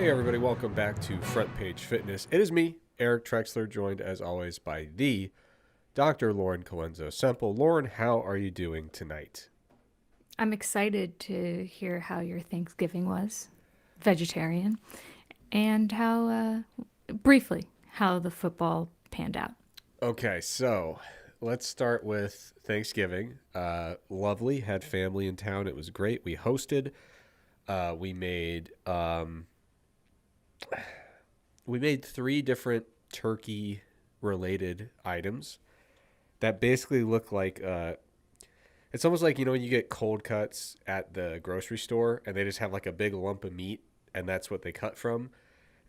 Hey everybody, welcome back to Front Page Fitness. It is me, Eric Trexler, joined as always by the Dr. Lauren Colenso-Semple. Lauren, how are you doing tonight? I'm excited to hear how your Thanksgiving was, vegetarian, and briefly, how the football panned out. Okay, so let's start with Thanksgiving. Lovely, had family in town. It was great. We hosted. We made three different turkey related items that basically look like it's almost like, when you get cold cuts at the grocery store and they just have like a big lump of meat and that's what they cut from.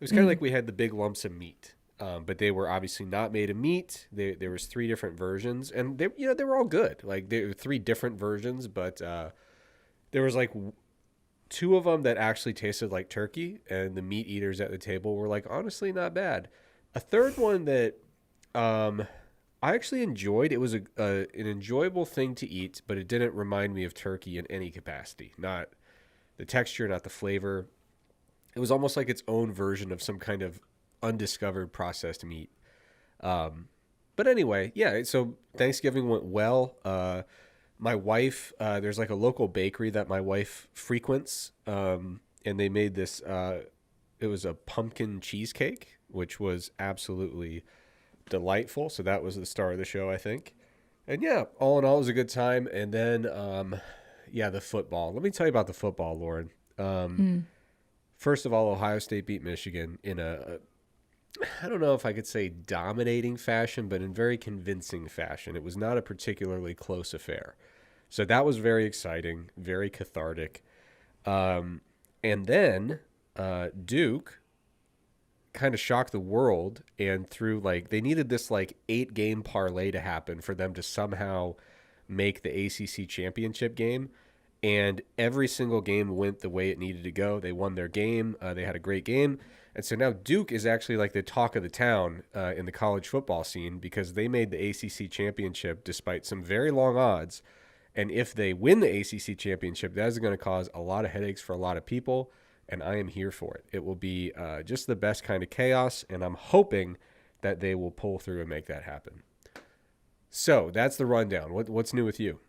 It was kind of like we had the big lumps of meat, but they were obviously not made of meat. There was three different versions, and they were all good. Like, there were three different versions, but there was like two of them that actually tasted like turkey, and the meat eaters at the table were like, honestly, not bad. A third one that I actually enjoyed. It was an enjoyable thing to eat, but it didn't remind me of turkey in any capacity. Not the texture, not the flavor. It was almost like its own version of some kind of undiscovered processed meat. But anyway, yeah, so Thanksgiving went well. My wife, there's like a local bakery that my wife frequents, and they made this, it was a pumpkin cheesecake, which was absolutely delightful. So that was the star of the show, I think. And yeah, all in all, it was a good time. And then, yeah, the football. Let me tell you about the football, Lauren. First of all, Ohio State beat Michigan in I don't know if I could say dominating fashion, but in very convincing fashion. It was not a particularly close affair. So that was very exciting, very cathartic. And then Duke kind of shocked the world, and through they needed this 8-game parlay to happen for them to somehow make the ACC championship game. And every single game went the way it needed to go. They won their game. They had a great game. And so now Duke is actually like the talk of the town in the college football scene, because they made the ACC championship despite some very long odds. And if they win the ACC championship, that is going to cause a lot of headaches for a lot of people. And I am here for it. It will be just the best kind of chaos. And I'm hoping that they will pull through and make that happen. So that's the rundown. What's new with you?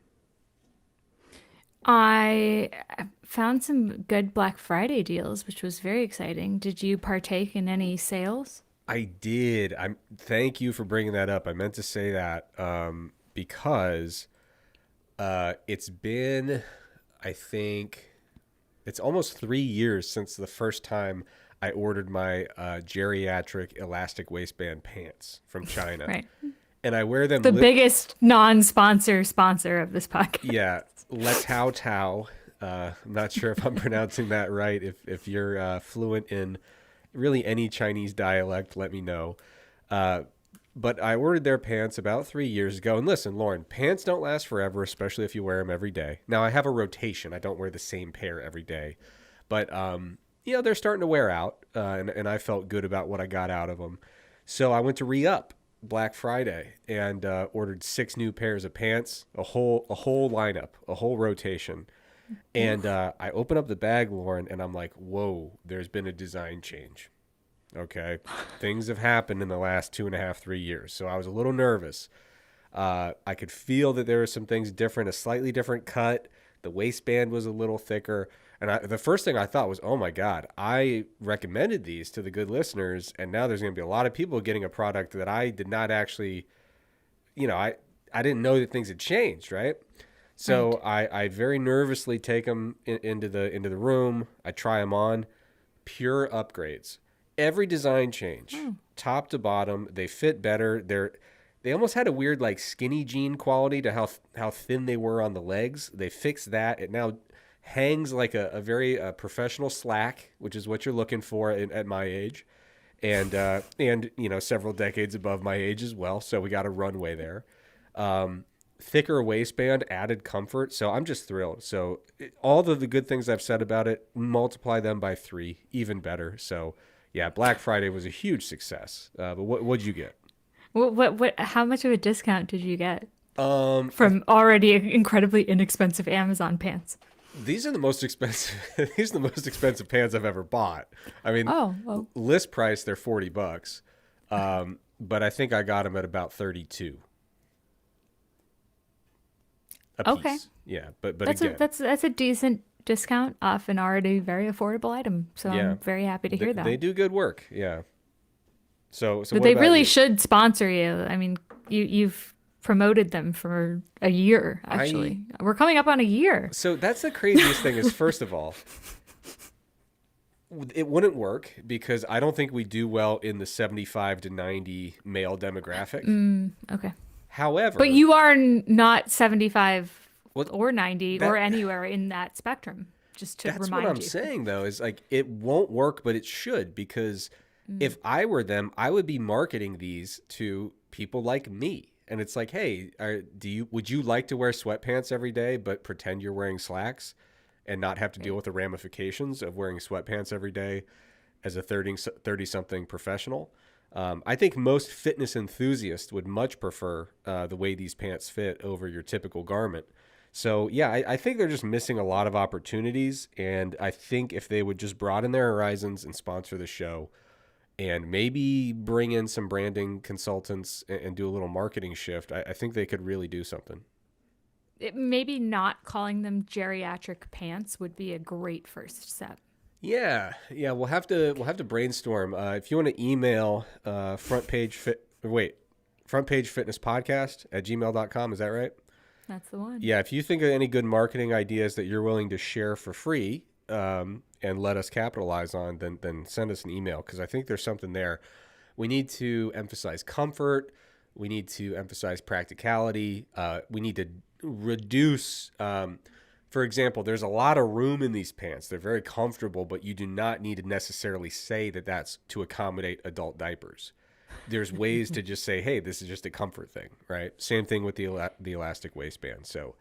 I found some good Black Friday deals, which was very exciting. Did you partake in any sales? I did. Thank you for bringing that up. I meant to say that because it's been, I think, it's almost 3 years since the first time I ordered my geriatric elastic waistband pants from China. Right. And I wear them. The biggest non-sponsor of this podcast. Yeah, Le Tao Tao. I'm not sure if I'm pronouncing that right. If you're fluent in really any Chinese dialect, let me know. But I ordered their pants about 3 years ago. And listen, Lauren, pants don't last forever, especially if you wear them every day. Now, I have a rotation. I don't wear the same pair every day. But, they're starting to wear out, and I felt good about what I got out of them. So I went to re-up Black Friday and ordered 6 new pairs of pants, a whole lineup, a whole rotation. And I open up the bag, Lauren, and I'm like, whoa, there's been a design change. Okay. Things have happened in the last 2.5, 3 years. So I was a little nervous. I could feel that there were some things different, a slightly different cut. The waistband was a little thicker. And the first thing I thought was, oh my God, I recommended these to the good listeners. And now there's going to be a lot of people getting a product that I did not actually, I didn't know that things had changed, right? So right. I very nervously take them into the room. I try them on. Pure upgrades. Every design change, top to bottom, they fit better. They almost had a weird skinny jean quality to how thin they were on the legs. They fixed that. It now hangs like a very professional slack, which is what you're looking for at my age, and several decades above my age as well. So we got a runway there. Thicker waistband, added comfort. So I'm just thrilled. So all of the good things I've said about it, multiply them by 3, even better. So yeah, Black Friday was a huge success. But what'd you get? What? How much of a discount did you get from already incredibly inexpensive Amazon pants? These are the most expensive. These are the most expensive pants I've ever bought. I mean, Oh, well, list price they're $40, but I think I got them at about 32 a okay. piece. Yeah, but That's a again, that's a decent discount off an already very affordable item. So yeah, I'm very happy to hear they that. do good work. Yeah. So But what they about really you? should sponsor you. I mean, you've promoted them for a year, I actually. We're coming up on a year. So that's the craziest thing is, first of all, it wouldn't work because I don't think we do well in the 75 to 90 male demographic. Okay. But However, you are not 75 what or 90 or that anywhere in that spectrum, just to that's what I'm remind you. saying though, is like it won't work, but it should, because if I were them, I would be marketing these to people like me. And it's like, hey, would you like to wear sweatpants every day but pretend you're wearing slacks and not have to deal with the ramifications of wearing sweatpants every day as a 30 something professional? I think most fitness enthusiasts would much prefer the way these pants fit over your typical garment. So, yeah, I think they're just missing a lot of opportunities. And I think if they would just broaden their horizons and sponsor the show and maybe bring in some branding consultants and do a little marketing shift, I think they could really do something. Maybe not calling them geriatric pants would be a great first step. Yeah, we'll have to brainstorm. If you want to email front page fitness podcast at gmail.com, is that right? That's the one. Yeah, if you think of any good marketing ideas that you're willing to share for free, and let us capitalize on, then send us an email, because I think there's something there. We need to emphasize comfort. We need to emphasize practicality. We need to reduce. For example, there's a lot of room in these pants. They're very comfortable, but you do not need to necessarily say that that's to accommodate adult diapers. There's ways to just say, hey, this is just a comfort thing, right? Same thing with the elastic waistband. So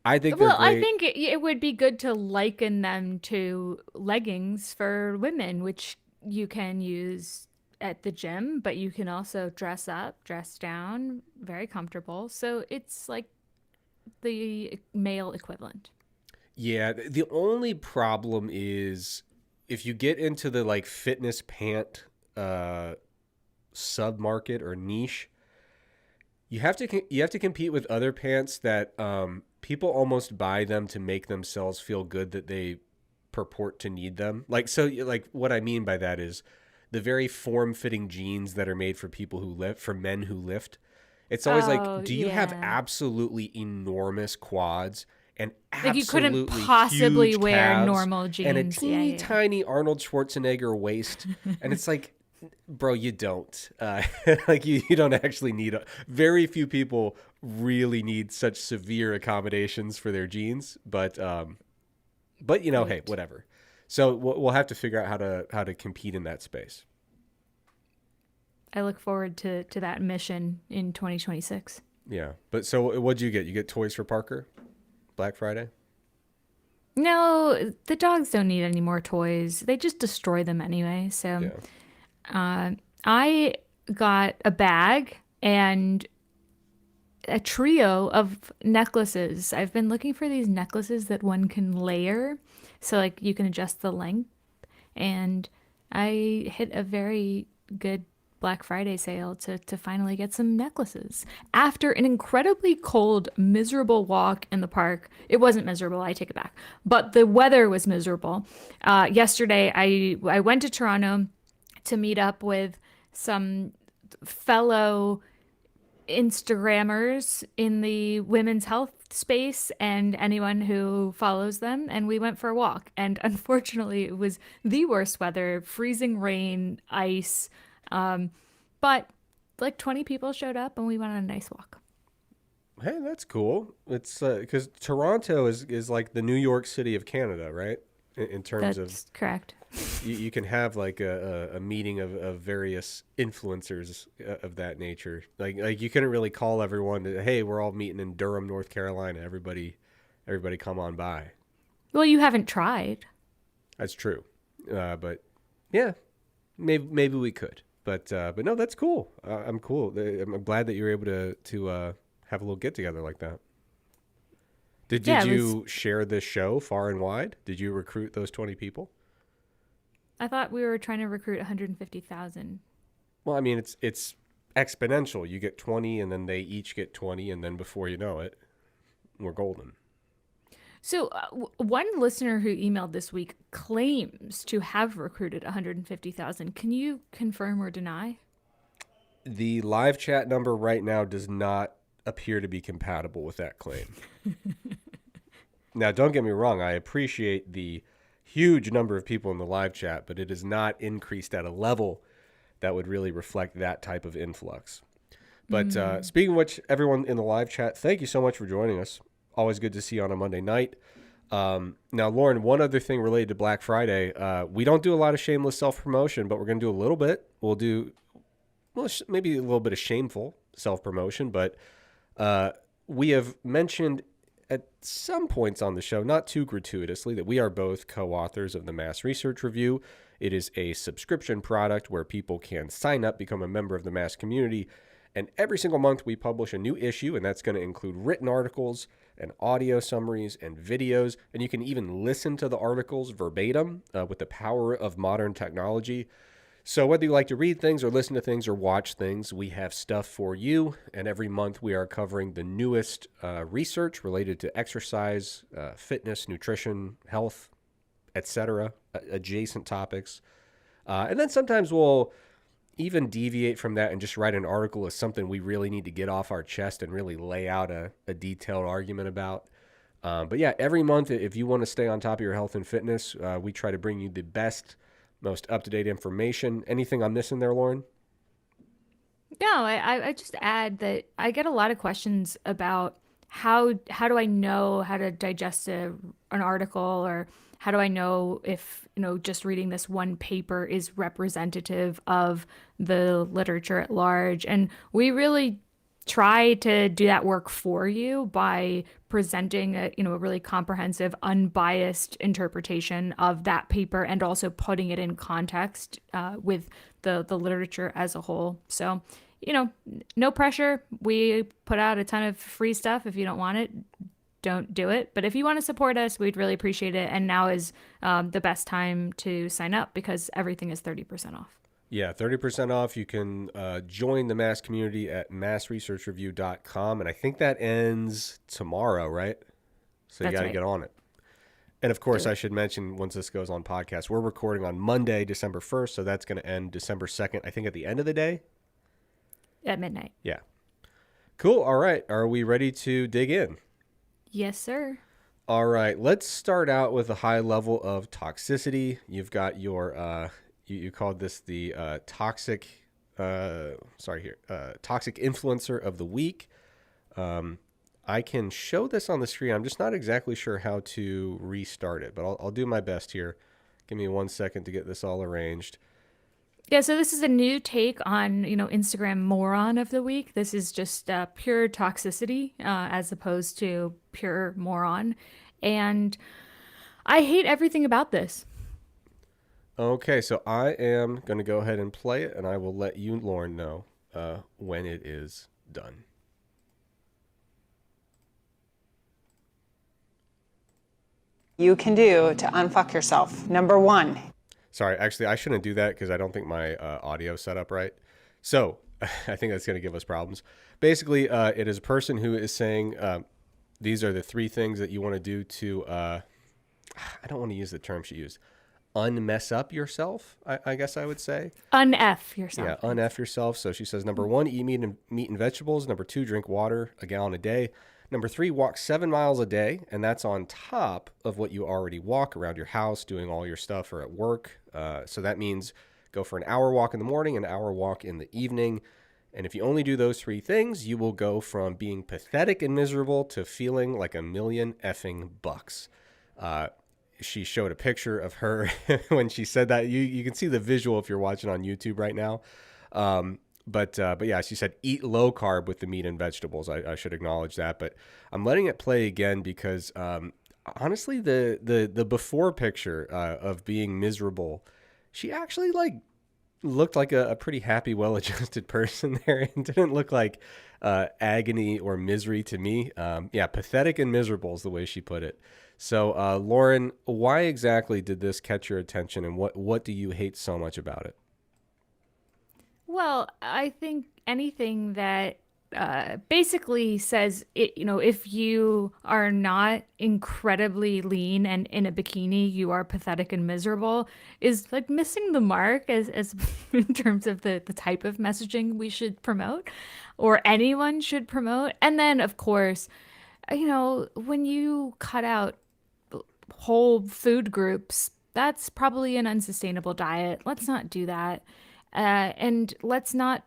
I think they're Well, I great. think it would be good to liken them to leggings for women, which you can use at the gym, but you can also dress up, dress down, very comfortable. So it's like the male equivalent. Yeah, the only problem is if you get into the like fitness pant sub market or niche, you have to compete with other pants that people almost buy them to make themselves feel good that they purport to need them. Like what I mean by that is the very form-fitting jeans that are made for people who lift, for men who lift. It's always like, Oh, do you have yeah. absolutely enormous quads and Like you couldn't absolutely possibly huge wear calves normal and a jeans. Yeah, teeny yeah, tiny Arnold Schwarzenegger waist? And it's like, bro, you don't. Like you don't actually need very few people really need such severe accommodations for their jeans, but yeah. hey, Right. whatever. So we'll have to figure out how to compete in that space. I look forward to that mission in 2026. Yeah. But so what'd you get? You get toys for Parker? Black Friday? No, the dogs don't need any more toys. They just destroy them anyway. So Yeah. uh, I got a bag and a trio of necklaces. I've been looking for these necklaces that one can layer, so like you can adjust the length. And I hit a very good Black Friday sale to finally get some necklaces. After an incredibly cold, miserable walk in the park, it wasn't miserable, I take it back, but the weather was miserable. Yesterday, I went to Toronto to meet up with some fellow Instagrammers in the women's health space and anyone who follows them. And we went for a walk. And unfortunately, it was the worst weather, freezing rain, ice. But like 20 people showed up and we went on a nice walk. Hey, that's cool. It's because Toronto is like the New York City of Canada, right? In terms of That's correct. you can have like a meeting of various influencers of that nature. Like you couldn't really call everyone to, hey, we're all meeting in Durham, North Carolina. Everybody come on by. Well, you haven't tried. That's true. But yeah, maybe we could. But no, that's cool. I'm cool. I'm glad that you're able to have a little get together like that. Did Yeah, it was. you share this show far and wide? Did you recruit those 20 people? I thought we were trying to recruit 150,000. Well, I mean, it's exponential. You get 20, and then they each get 20, and then before you know it, we're golden. So, one listener who emailed this week claims to have recruited 150,000. Can you confirm or deny? The live chat number right now does not appear to be compatible with that claim. Now, don't get me wrong. I appreciate the huge number of people in the live chat, but it is not increased at a level that would really reflect that type of influx. But speaking of which, everyone in the live chat, thank you so much for joining us. Always good to see you on a Monday night. Now, Lauren, one other thing related to Black Friday. We don't do a lot of shameless self-promotion, but we're going to do a little bit. We'll do maybe a little bit of shameful self-promotion, but we have mentioned at some points on the show, not too gratuitously, that we are both co-authors of the Mass Research Review. It is a subscription product where people can sign up, become a member of the Mass community, and every single month we publish a new issue, and that's going to include written articles and audio summaries and videos, and you can even listen to the articles verbatim with the power of modern technology. So whether you like to read things or listen to things or watch things, we have stuff for you. And every month we are covering the newest research related to exercise, fitness, nutrition, health, etc., adjacent topics. And then sometimes we'll even deviate from that and just write an article as something we really need to get off our chest and really lay out a detailed argument about. But yeah, every month, if you want to stay on top of your health and fitness, we try to bring you the best, most up-to-date information. Anything I'm missing there, Lauren? No, I just add that I get a lot of questions about how do I know how to digest an article, or how do I know if, just reading this one paper is representative of the literature at large. And we really try to do that work for you by presenting a really comprehensive, unbiased interpretation of that paper, and also putting it in context with the literature as a whole. So, no pressure. We put out a ton of free stuff. If you don't want it, don't do it. But if you want to support us, we'd really appreciate it. And now is the best time to sign up because everything is 30% off. Yeah, 30% off. You can join the Mass community at massresearchreview.com. And I think that ends tomorrow, right? So you got to get on it. And of course, I should mention, once this goes on podcast, we're recording on Monday, December 1st. So that's going to end December 2nd, I think at the end of the day. At midnight. Yeah. Cool. All right. Are we ready to dig in? Yes, sir. All right. Let's start out with a high level of toxicity. You've got your... You called this the toxic influencer of the week. I can show this on the screen. I'm just not exactly sure how to restart it, but I'll do my best here. Give me 1 second to get this all arranged. Yeah, so this is a new take on, Instagram moron of the week. This is just pure toxicity as opposed to pure moron. And I hate everything about this. Okay, so I am going to go ahead and play it, and I will let you, Lauren, know when it is done. You can do to unfuck yourself. Number one. Sorry, actually, I shouldn't do that because I don't think my audio is set up right. So I think that's going to give us problems. Basically, it is a person who is saying these are the 3 things that you want to do to, I don't want to use the term she used, unmess up yourself, I guess I would say. Un-F yourself. Yeah, un-F yourself. So she says, number 1, eat meat and vegetables. Number 2, drink water, a gallon a day. Number 3, walk 7 miles a day, and that's on top of what you already walk around your house, doing all your stuff, or at work. So that means go for an hour walk in the morning, an hour walk in the evening. And if you only do those 3 things, you will go from being pathetic and miserable to feeling like $1,000,000 effing bucks. She showed a picture of her when she said that. You can see the visual if you're watching on YouTube right now. But yeah, she said eat low carb with the meat and vegetables. I should acknowledge that, but I'm letting it play again because honestly, the before picture of being miserable, she actually looked like a pretty happy, well-adjusted person there, and didn't look like agony or misery to me. Yeah, pathetic and miserable is the way she put it. So, Lauren, why exactly did this catch your attention, and what do you hate so much about it? Well, I think anything that basically says it, if you are not incredibly lean and in a bikini, you are pathetic and miserable, is like missing the mark as in terms of the type of messaging we should promote or anyone should promote. And then, of course, when you cut out whole food groups, that's probably an unsustainable diet. Let's not do that. And let's not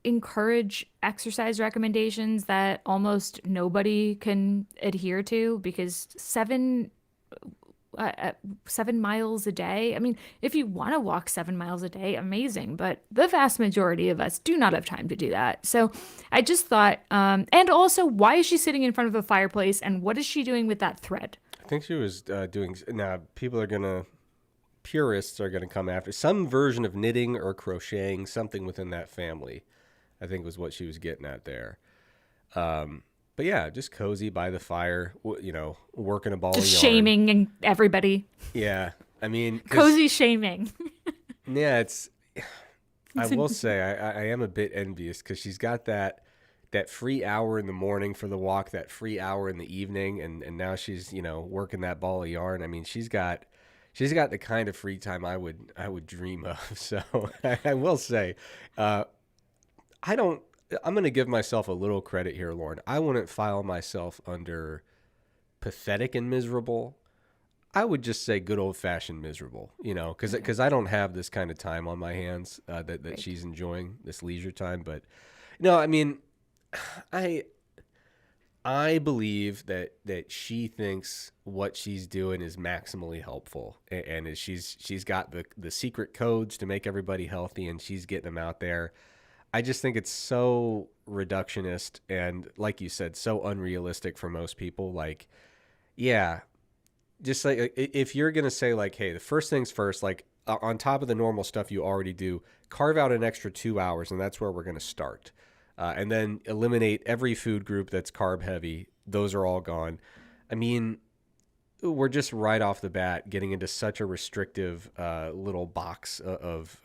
encourage exercise recommendations that almost nobody can adhere to because 7 miles a day. I mean, if you want to walk 7 miles a day, amazing. But the vast majority of us do not have time to do that. So I just thought, and also, why is she sitting in front of a fireplace and what is she doing with that thread? I think she was doing. Now, purists are gonna come after some version of knitting or crocheting, something within that family. I think was what she was getting at there. But yeah, just cozy by the fire, working a ball Just of yarn. shaming and everybody. Yeah, I mean, Cozy shaming. yeah, it's. I will say I am a bit envious because she's got that free hour in the morning for the walk, that free hour in the evening, and now she's working that ball of yarn. I mean, she's got the kind of free time I would dream of. So I will say, I don't. I'm going to give myself a little credit here, Lauren. I wouldn't file myself under pathetic and miserable. I would just say good old fashioned miserable, because I don't have this kind of time on my hands that Right. she's enjoying this leisure time. But no, I mean, I I believe that she thinks what she's doing is maximally helpful, and is she's got the secret codes to make everybody healthy, and she's getting them out there. I just think it's so reductionist and, like you said, so unrealistic for most people. Like, yeah, just like if you're gonna say like, hey, the first things first, like on top of the normal stuff you already do, carve out an extra 2 hours, and that's where we're gonna start, and then eliminate every food group that's carb heavy. Those are all gone. I mean, we're just right off the bat getting into such a restrictive little box of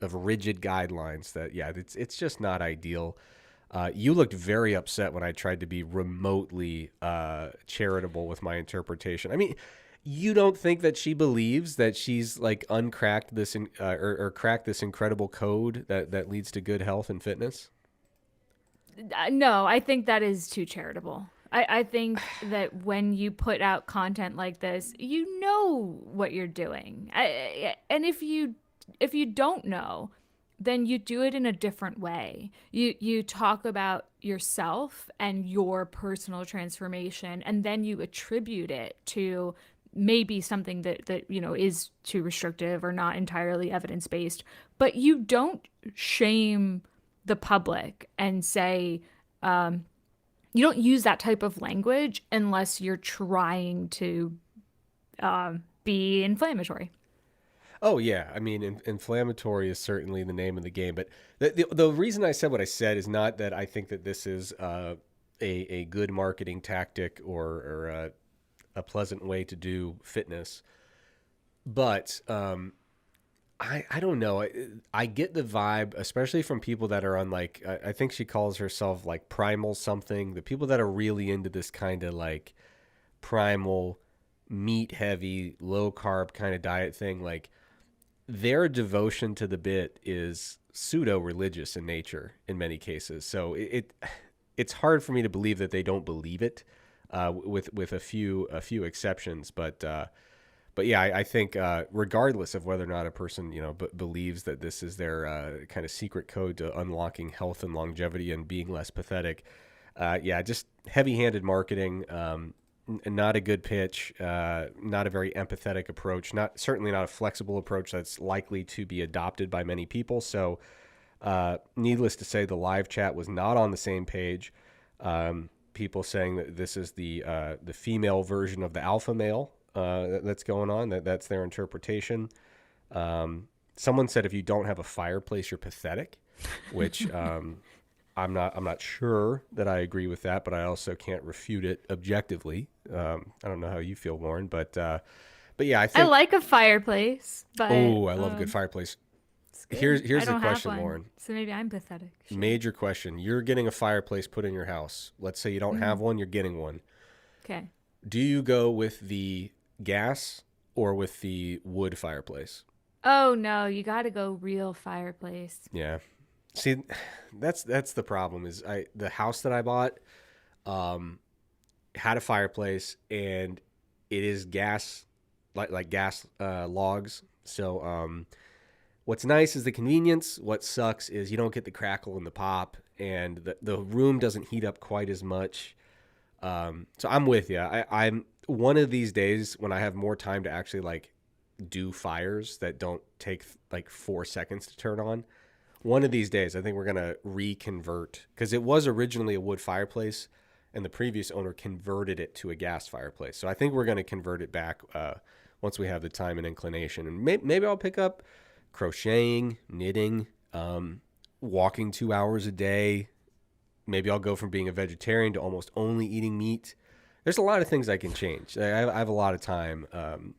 rigid guidelines that, yeah, it's just not ideal. You looked very upset when I tried to be remotely charitable with my interpretation. I mean, you don't think that she believes that she's like uncracked this or cracked this incredible code that leads to good health and fitness? No, I think that is too charitable. I think that when you put out content like this, you know what you're doing. And if you don't know, then you do it in a different way. You talk about yourself and your personal transformation, and then you attribute it to maybe something that is too restrictive or not entirely evidence based. But you don't shame the public and say, you don't use that type of language unless you're trying to be inflammatory. Oh yeah, I mean, inflammatory is certainly the name of the game. But the reason I said what I said is not that I think that this is a good marketing tactic or a pleasant way to do fitness. But I don't know. I get the vibe, especially from people that are on like I think she calls herself like primal something. The people that are really into this kind of like primal, meat heavy, low carb kind of diet thing, like their devotion to the bit is pseudo religious in nature in many cases. So it's hard for me to believe that they don't believe it, with a few exceptions. But yeah, I think regardless of whether or not a person believes that this is their kind of secret code to unlocking health and longevity and being less pathetic, yeah, just heavy-handed marketing. Not a good pitch, not a very empathetic approach, certainly not a flexible approach that's likely to be adopted by many people. So, needless to say, the live chat was not on the same page. People saying that this is the female version of the alpha male that's going on. That's their interpretation. Someone said if you don't have a fireplace, you're pathetic, which I'm not sure that I agree with that, but I also can't refute it objectively. I don't know how you feel, Lauren, but yeah, I I think. like a fireplace, but Oh, I love a good fireplace. it's Here's good. I here's the don't have question, one, Lauren. so maybe I'm pathetic. Shit. Major question. You're getting a fireplace put in your house. Let's say you don't have one, you're getting one. Okay. Do you go with the gas or with the wood fireplace? Oh no, you got to go real fireplace. Yeah. See, that's the problem is the house that I bought um had a fireplace and it is gas like gas logs. So what's nice is the convenience. What sucks is you don't get the crackle and the pop and the room doesn't heat up quite as much. So I'm with you. I'm one of these days when I have more time to actually like do fires that don't take like 4 seconds to turn on. One of these days, I think we're gonna reconvert because it was originally a wood fireplace, and the previous owner converted it to a gas fireplace. So I think we're gonna convert it back once we have the time and inclination. And maybe I'll pick up crocheting, knitting, walking 2 hours a day. Maybe I'll go from being a vegetarian to almost only eating meat. There's a lot of things I can change. I have a lot of time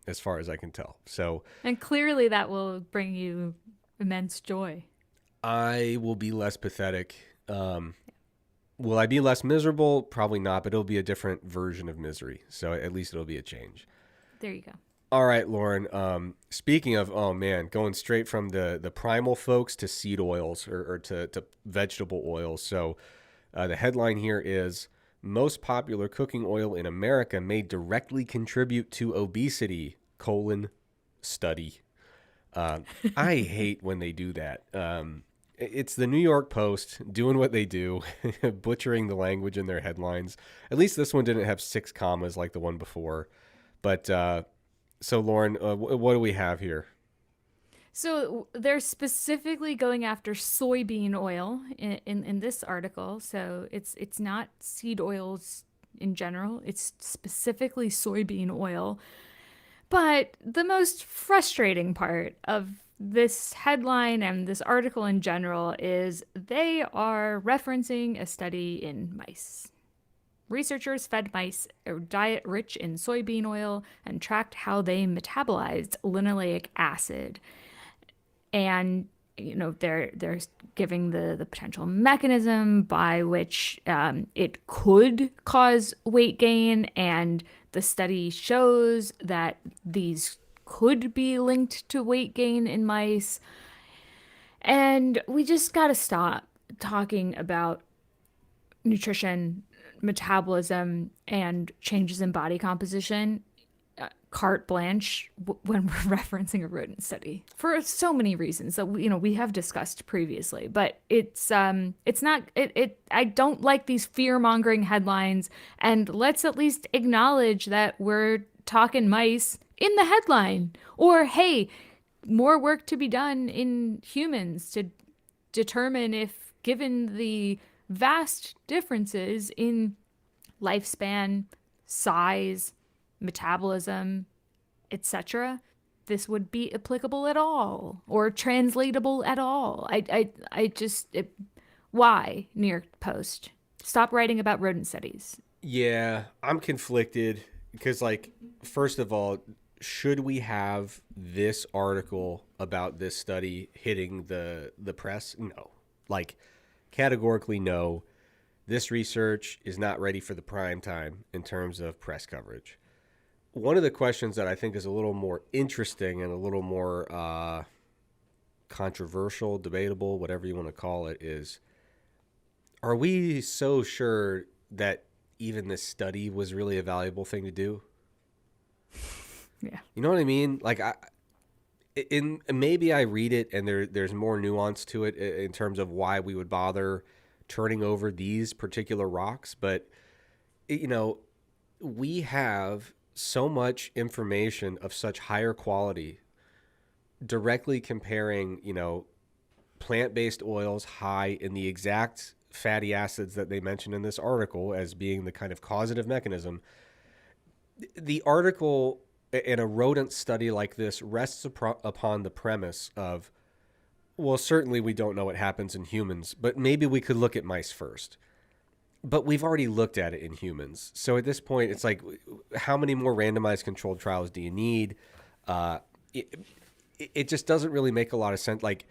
as far as I can tell. So And clearly that will bring you immense joy. I will be less pathetic. Will I be less miserable? Probably not, but it'll be a different version of misery. So at least it'll be a change. There you go. All right, Lauren. Speaking of, oh man, going straight from the primal folks to seed oils or to vegetable oils. So the headline here is most popular cooking oil in America may directly contribute to obesity, study. I hate when they do that. It's the New York Post doing what they do, butchering the language in their headlines. At least this one didn't have 6 commas like the one before. But so, Lauren, what do we have here? So they're specifically going after soybean oil in this article. So it's not seed oils in general. It's specifically soybean oil. But the most frustrating part of this headline and this article in general is they are referencing a study in mice. Researchers fed mice a diet rich in soybean oil and tracked how they metabolized linoleic acid. And they're giving the potential mechanism by which it could cause weight gain, and the study shows that these could be linked to weight gain in mice. And we just got to stop talking about nutrition, metabolism, and changes in body composition carte blanche when we're referencing a rodent study for so many reasons that we have discussed previously. But it's not it I don't like these fear-mongering headlines, and let's at least acknowledge that we're talking mice in the headline, or hey, more work to be done in humans to determine if, given the vast differences in lifespan, size, metabolism, etc., this would be applicable at all or translatable at all. Why, New York Post? Stop writing about rodent studies. Yeah, I'm conflicted because, like, first of all, should we have this article about this study hitting the press? No. Like, categorically, no. This research is not ready for the prime time in terms of press coverage. One of the questions that I think is a little more interesting and a little more controversial, debatable, whatever you want to call it, is are we so sure that even this study was really a valuable thing to do? Yeah. You know what I mean? Like, maybe I read it and there's more nuance to it in terms of why we would bother turning over these particular rocks. But, we have so much information of such higher quality directly comparing, plant-based oils high in the exact fatty acids that they mentioned in this article as being the kind of causative mechanism. The article in a rodent study like this rests upon the premise of Well, certainly we don't know what happens in humans, but maybe we could look at mice first. But we've already looked at it in humans. So at this point, it's like, how many more randomized controlled trials do you need? Uh, it, it just doesn't really make a lot of sense. Like,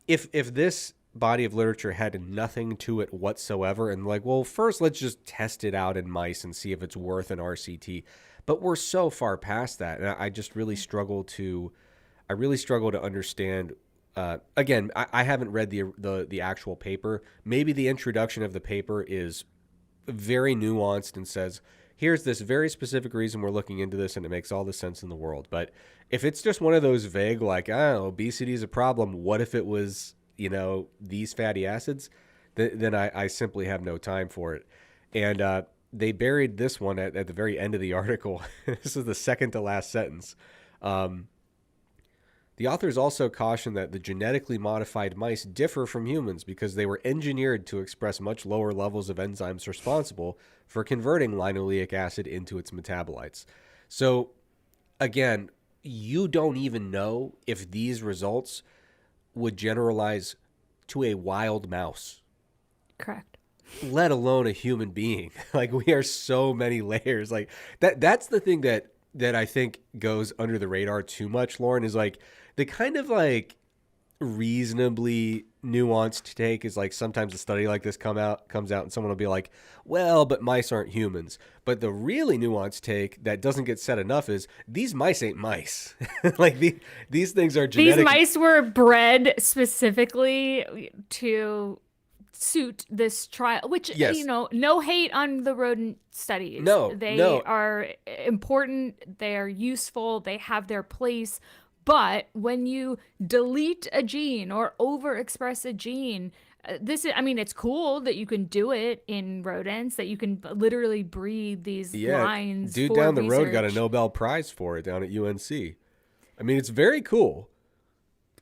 if this body of literature had nothing to it whatsoever, and like, well, first let's just test it out in mice and see if it's worth an RCT. But we're so far past that, and I just really struggle to, I really struggle to understand. Again, I haven't read the actual paper. Maybe the introduction of the paper is very nuanced and says, here's this very specific reason we're looking into this, and it makes all the sense in the world. But if it's just one of those vague, like, oh, obesity is a problem, what if it was, these fatty acids? Then I simply have no time for it. And they buried this one at the very end of the article. This is the second to last sentence. The authors also caution that the genetically modified mice differ from humans because they were engineered to express much lower levels of enzymes responsible for converting linoleic acid into its metabolites. So, again, you don't even know if these results would generalize to a wild mouse, Correct. let alone a human being. Like, we are so many layers. Like, that's the thing that I think goes under the radar too much, Lauren, is like the kind of like reasonably nuanced take is like sometimes a study like this comes out and someone will be like, well, but mice aren't humans. But the really nuanced take that doesn't get said enough is these mice ain't mice. Like these things are genetic. These mice were bred specifically to suit this trial, which, Yes. no hate on the rodent studies. They are important, they're useful, they have their place. But when you delete a gene or overexpress a gene, it's cool that you can do it in rodents, that you can literally breed these lines. Dude for down the research. road got a Nobel Prize for it down at UNC. I mean, it's very cool.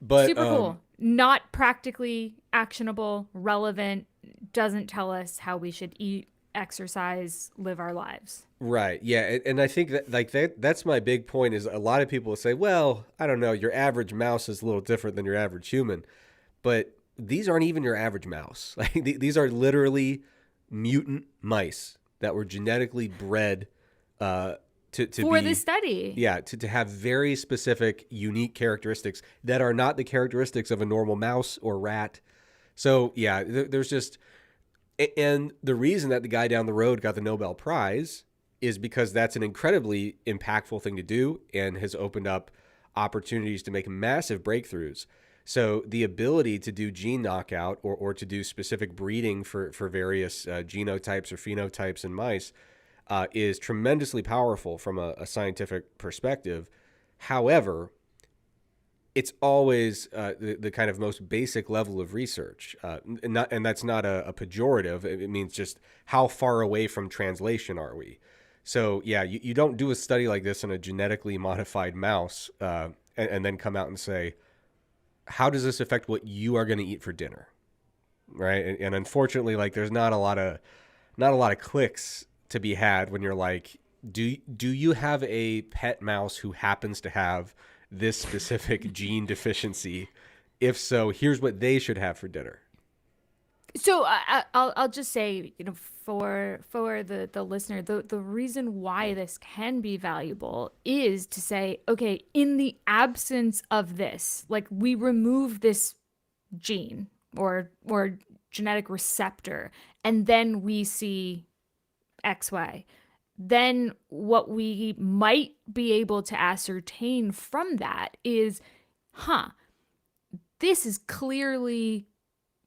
But super cool. Not practically actionable, relevant, doesn't tell us how we should eat, exercise, live our lives. Right. Yeah. And I think that's my big point is a lot of people say, well, I don't know, your average mouse is a little different than your average human. But these aren't even your average mouse. Like these are literally mutant mice that were genetically bred to for be, this study. Yeah, to have very specific, unique characteristics that are not the characteristics of a normal mouse or rat. So, yeah, there's just... And the reason that the guy down the road got the Nobel Prize is because that's an incredibly impactful thing to do and has opened up opportunities to make massive breakthroughs. So the ability to do gene knockout or to do specific breeding for various genotypes or phenotypes in mice is tremendously powerful from a scientific perspective. However, it's always the kind of most basic level of research. And that's not a pejorative. It means just how far away from translation are we? So, yeah, you don't do a study like this in a genetically modified mouse and then come out and say, how does this affect what you are going to eat for dinner? Right. And unfortunately, like there's not a lot of clicks to be had when you're like, do you have a pet mouse who happens to have this specific gene deficiency? If so, here's what they should have for dinner. So I'll just say, for the listener, the reason why this can be valuable is to say, okay, in the absence of this, like we remove this gene or genetic receptor, and then we see XY. Then what we might be able to ascertain from that is, this is clearly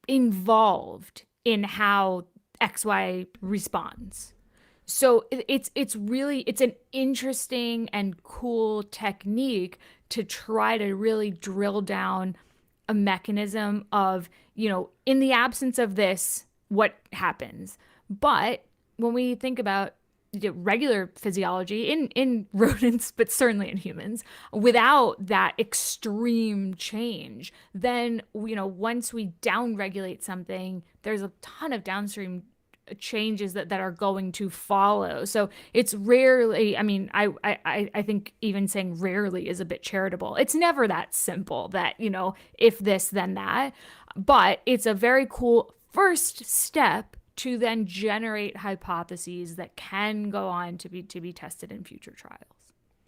involved in how XY responds. So it's an interesting and cool technique to try to really drill down a mechanism of, in the absence of this, what happens. But when we think about regular physiology in rodents, but certainly in humans, without that extreme change, then once we downregulate something, there's a ton of downstream changes that are going to follow. So it's rarely, I mean, I think even saying rarely is a bit charitable. It's never that simple that, if this, then that. But it's a very cool first step to then generate hypotheses that can go on to be tested in future trials.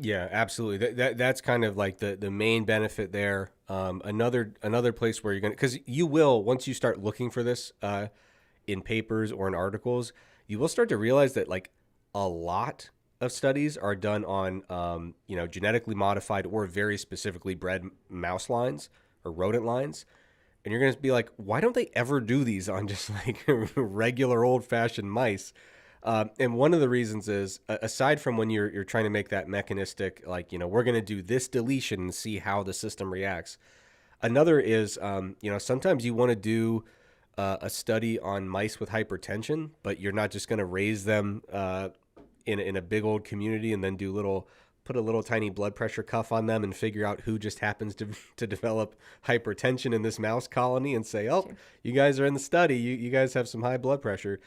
Yeah, absolutely. That's kind of like the main benefit there. Another place where you're gonna, because you will, once you start looking for this in papers or in articles, you will start to realize that like a lot of studies are done on genetically modified or very specifically bred mouse lines or rodent lines. And you're going to be like, why don't they ever do these on just like regular old fashioned mice? And one of the reasons is, aside from when you're trying to make that mechanistic, like, we're going to do this deletion and see how the system reacts. Another is, sometimes you want to do a study on mice with hypertension, but you're not just going to raise them in a big old community and then put a little tiny blood pressure cuff on them and figure out who just happens to develop hypertension in this mouse colony and say, oh, you guys are in the study. You guys have some high blood pressure.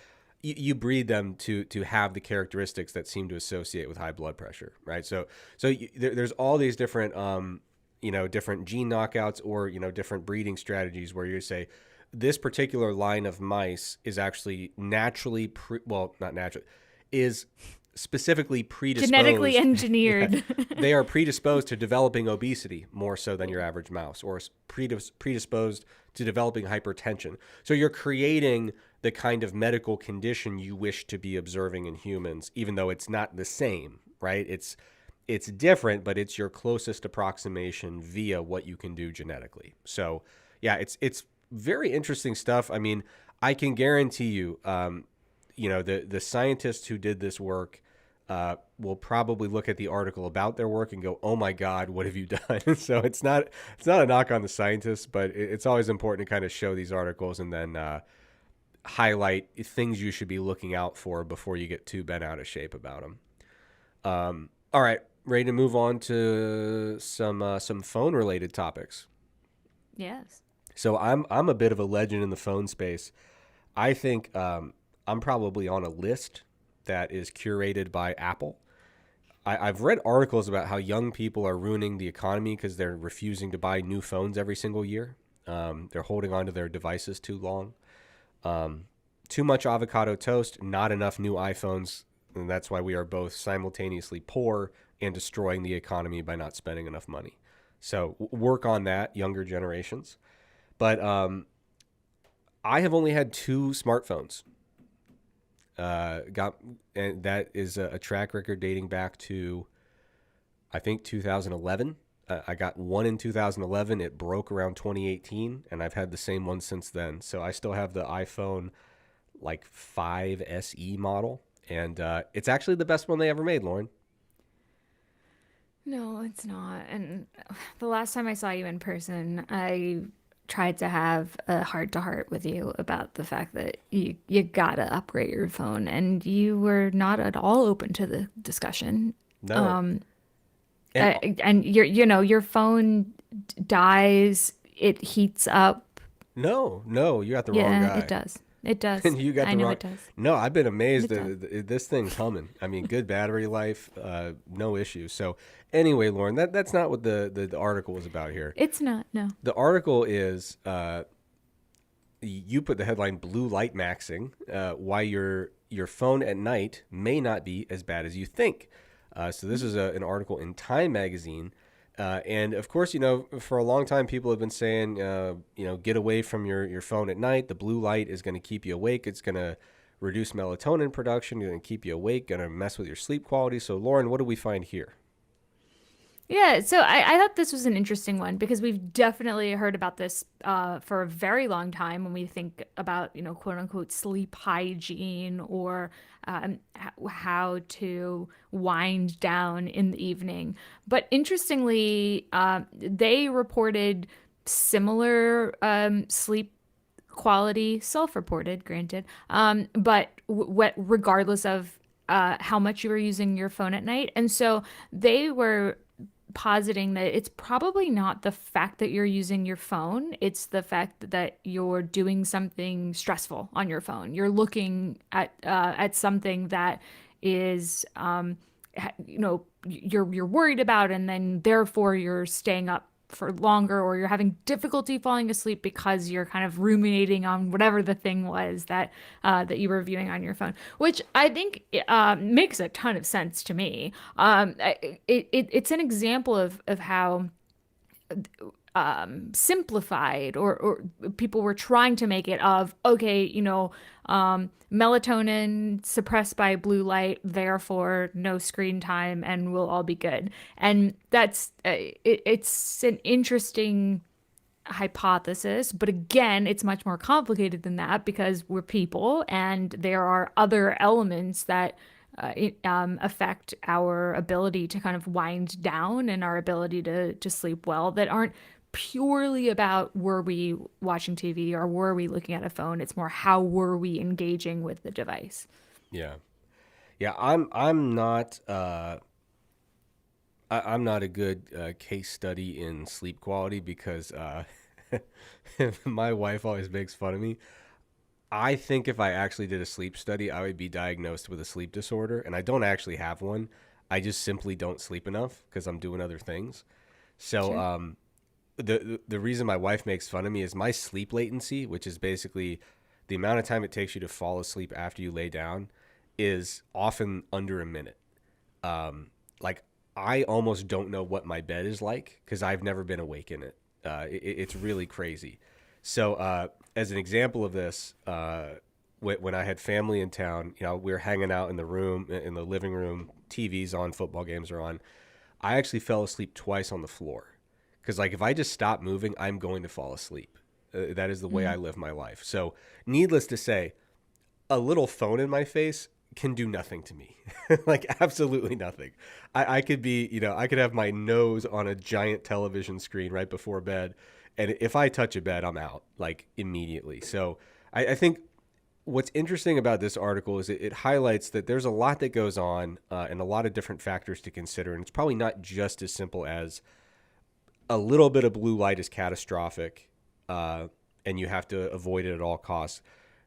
You breed them to have the characteristics that seem to associate with high blood pressure, right? So there's all these different, different gene knockouts or, different breeding strategies where you say this particular line of mice is actually naturally, not naturally, is specifically predisposed. Genetically engineered. Yeah, they are predisposed to developing obesity more so than your average mouse, or predisposed to developing hypertension. So you're creating the kind of medical condition you wish to be observing in humans, even though it's not the same, right? It's different, but it's your closest approximation via what you can do genetically. So yeah, it's very interesting stuff. I mean, I can guarantee you, the scientists who did this work will probably look at the article about their work and go, "Oh my God, what have you done?" So it's not a knock on the scientists, but it's always important to kind of show these articles and then highlight things you should be looking out for before you get too bent out of shape about them. All right, ready to move on to some phone related topics. Yes. So I'm a bit of a legend in the phone space. I think I'm probably on a list that is curated by Apple. I've read articles about how young people are ruining the economy because they're refusing to buy new phones every single year. They're holding on to their devices too long. Too much avocado toast, not enough new iPhones. And that's why we are both simultaneously poor and destroying the economy by not spending enough money. So work on that, younger generations. But I have only had 2 smartphones. And that is a track record dating back to, I think, 2011. I got one in 2011. It broke around 2018, and I've had the same one since then. So I still have the iPhone like 5 SE model, and it's actually the best one they ever made, Lauren. No, it's not. And the last time I saw you in person, I tried to have a heart to heart with you about the fact that you gotta upgrade your phone, and you were not at all open to the discussion. No. And your phone dies, it heats up. No, you got the wrong Yeah, guy. it does. It does. And you got I the know wrong. it does. No, I've been amazed It that this thing's humming. I mean, good battery life, no issues. So anyway, Lauren, that's not what the article was about here. It's not, no. The article is you put the headline "Blue Light Maxing," why your phone at night may not be as bad as you think. So this is an article in Time magazine. And of course, for a long time, people have been saying, get away from your phone at night. The blue light is going to keep you awake. It's going to reduce melatonin production. It's going to keep you awake, going to mess with your sleep quality. So, Lauren, what do we find here? Yeah, so I thought this was an interesting one because we've definitely heard about this for a very long time when we think about, quote unquote, sleep hygiene or how to wind down in the evening. But interestingly, they reported similar sleep quality, self-reported, granted, but regardless of how much you were using your phone at night. And so they were positing that it's probably not the fact that you're using your phone, it's the fact that you're doing something stressful on your phone. You're looking at something that is you're worried about, and then therefore you're staying up for longer, or you're having difficulty falling asleep because you're kind of ruminating on whatever the thing was that you were viewing on your phone, which I think makes a ton of sense to me. It's an example of how simplified or people were trying to make it of, okay, melatonin suppressed by blue light, therefore no screen time and we'll all be good. And it's an interesting hypothesis, but again, it's much more complicated than that because we're people and there are other elements that affect our ability to kind of wind down and our ability to sleep well that aren't purely about were we watching TV or were we looking at a phone. It's more how were we engaging with the device. Yeah. Yeah, I'm not I'm not a good case study in sleep quality because my wife always makes fun of me. I think if I actually did a sleep study, I would be diagnosed with a sleep disorder, and I don't actually have one. I just simply don't sleep enough because I'm doing other things. So, Sure. the reason my wife makes fun of me is my sleep latency, which is basically the amount of time it takes you to fall asleep after you lay down, is often under a minute. Like I almost don't know what my bed is like because I've never been awake in it. It's really crazy. So, as an example of this, when I had family in town, we were hanging out in the room, in the living room, TV's on, football games are on. I actually fell asleep twice on the floor because, like, if I just stop moving, I'm going to fall asleep. That is the way I live my life. So, needless to say, a little phone in my face can do nothing to me. Like absolutely nothing. I could be, I could have my nose on a giant television screen right before bed. And if I touch a bed, I'm out like immediately. So I think what's interesting about this article is it highlights that there's a lot that goes on and a lot of different factors to consider. And it's probably not just as simple as a little bit of blue light is catastrophic and you have to avoid it at all costs.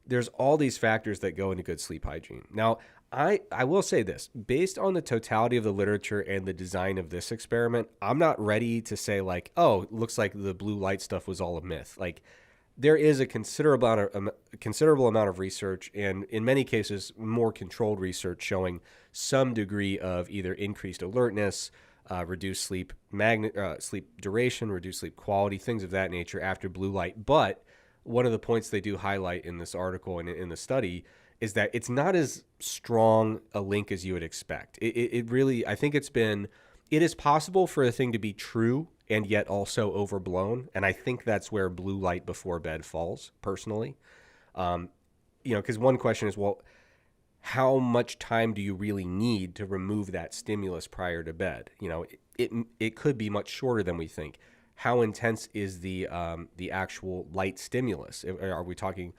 There's all these factors that go into good sleep hygiene. Now, I will say this, based on the totality of the literature and the design of this experiment, I'm not ready to say like, oh, it looks like the blue light stuff was all a myth. Like there is a considerable amount of research and in many cases more controlled research showing some degree of either increased alertness, reduced sleep duration, reduced sleep quality, things of that nature after blue light. But one of the points they do highlight in this article and in the study is that it's not as strong a link as you would expect. It really, I think it is possible for a thing to be true and yet also overblown. And I think that's where blue light before bed falls personally. Because one question is, well, how much time do you really need to remove that stimulus prior to bed? It could be much shorter than we think. How intense is the actual light stimulus? Are we talking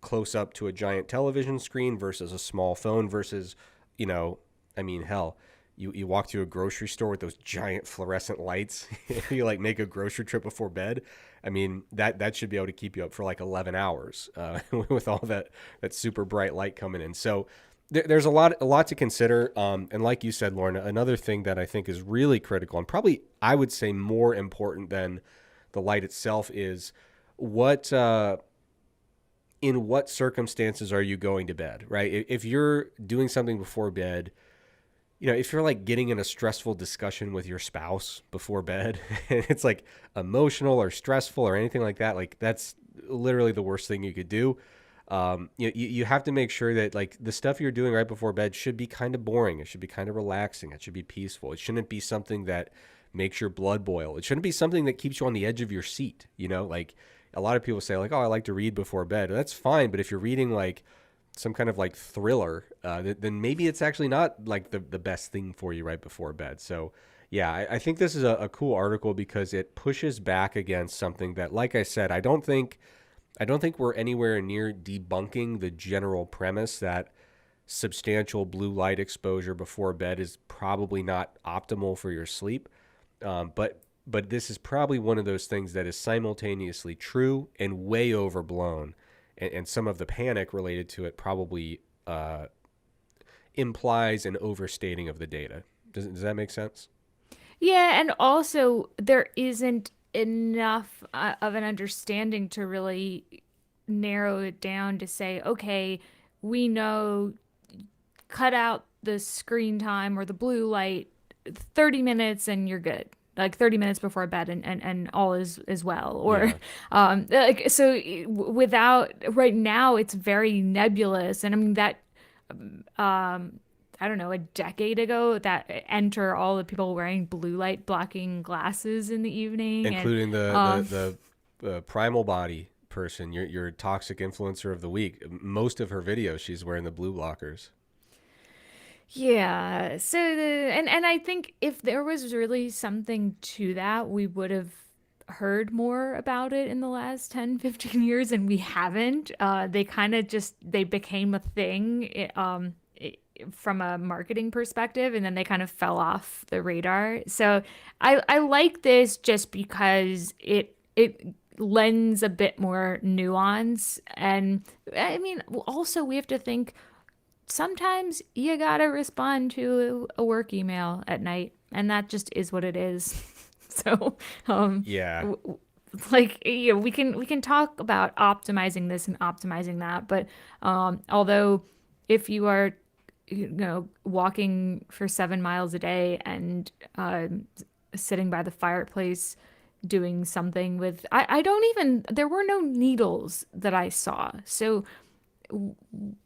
close up to a giant television screen versus a small phone versus, hell, you walk to a grocery store with those giant fluorescent lights. You like make a grocery trip before bed. I mean, that should be able to keep you up for like 11 hours with all that super bright light coming in. So there's a lot to consider. And like you said, Lorna, another thing that I think is really critical and probably I would say more important than the light itself is in what circumstances are you going to bed, right? If you're doing something before bed, if you're like getting in a stressful discussion with your spouse before bed, and it's like emotional or stressful or anything like that, like that's literally the worst thing you could do. You have to make sure that like the stuff you're doing right before bed should be kind of boring. It should be kind of relaxing. It should be peaceful. It shouldn't be something that makes your blood boil. It shouldn't be something that keeps you on the edge of your seat. Like a lot of people say like, oh, I like to read before bed. That's fine. But if you're reading like some kind of like thriller, then maybe it's actually not like the best thing for you right before bed. So yeah, I think this is a cool article because it pushes back against something that, like I said, I don't think we're anywhere near debunking the general premise that substantial blue light exposure before bed is probably not optimal for your sleep. But this is probably one of those things that is simultaneously true and way overblown, and some of the panic related to it probably implies an overstating of the data. Does that make sense? Yeah, and also there isn't enough of an understanding to really narrow it down to say, okay, we know cut out the screen time or the blue light 30 minutes and you're good. Like 30 minutes before bed and all is well. Or Yeah. like so without right now it's very nebulous. And I mean that I don't know, a decade ago that enter all the people wearing blue light blocking glasses in the evening and Including um the primal body person, your toxic influencer of the week. Most of her videos, she's wearing the blue blockers. yeah. So and I think if there was really something to that, we would have heard more about it in the last 10, 15 years and we haven't. They kind of just they became a thing from a marketing perspective and then they kind of fell off the radar. So I like this just because it lends a bit more nuance and I mean also we have to think sometimes you gotta respond to a work email at night, and that just is what it is. So, Yeah. like we can talk about optimizing this and optimizing that, but although if you are walking for 7 miles a day and sitting by the fireplace doing something with I don't even there were no needles that I saw. So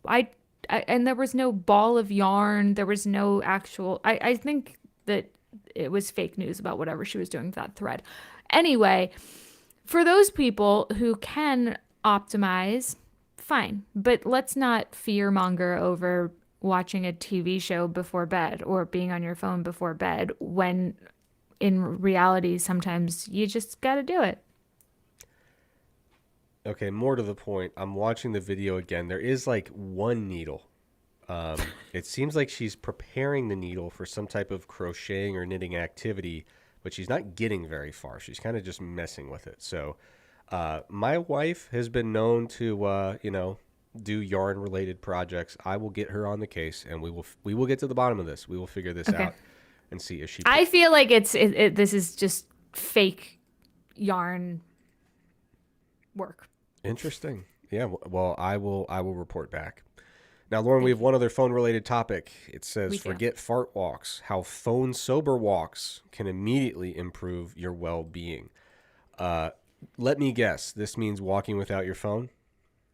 I, and there was no ball of yarn. There was no actual. I think that it was fake news about whatever she was doing with that thread. Anyway, for those people who can optimize, fine. But let's not fear monger over watching a TV show before bed or being on your phone before bed when in reality sometimes you just got to do it. Okay, more to the point, I'm watching the video again. There is like one needle. It seems like she's preparing the needle for some type of crocheting or knitting activity, but she's not getting very far. She's kind of just messing with it. So, my wife has been known to, do yarn related projects. I will get her on the case, and we will get to the bottom of this. We will figure this Okay. out and see if she. I feel like this is just fake yarn work. Interesting. Yeah. Well, I will report back. Now, Lauren, we Thank have you. one other phone related topic. It says, We do. forget fart walks, how phone sober walks can immediately improve your well being. Uh, Let me guess. This means walking without your phone?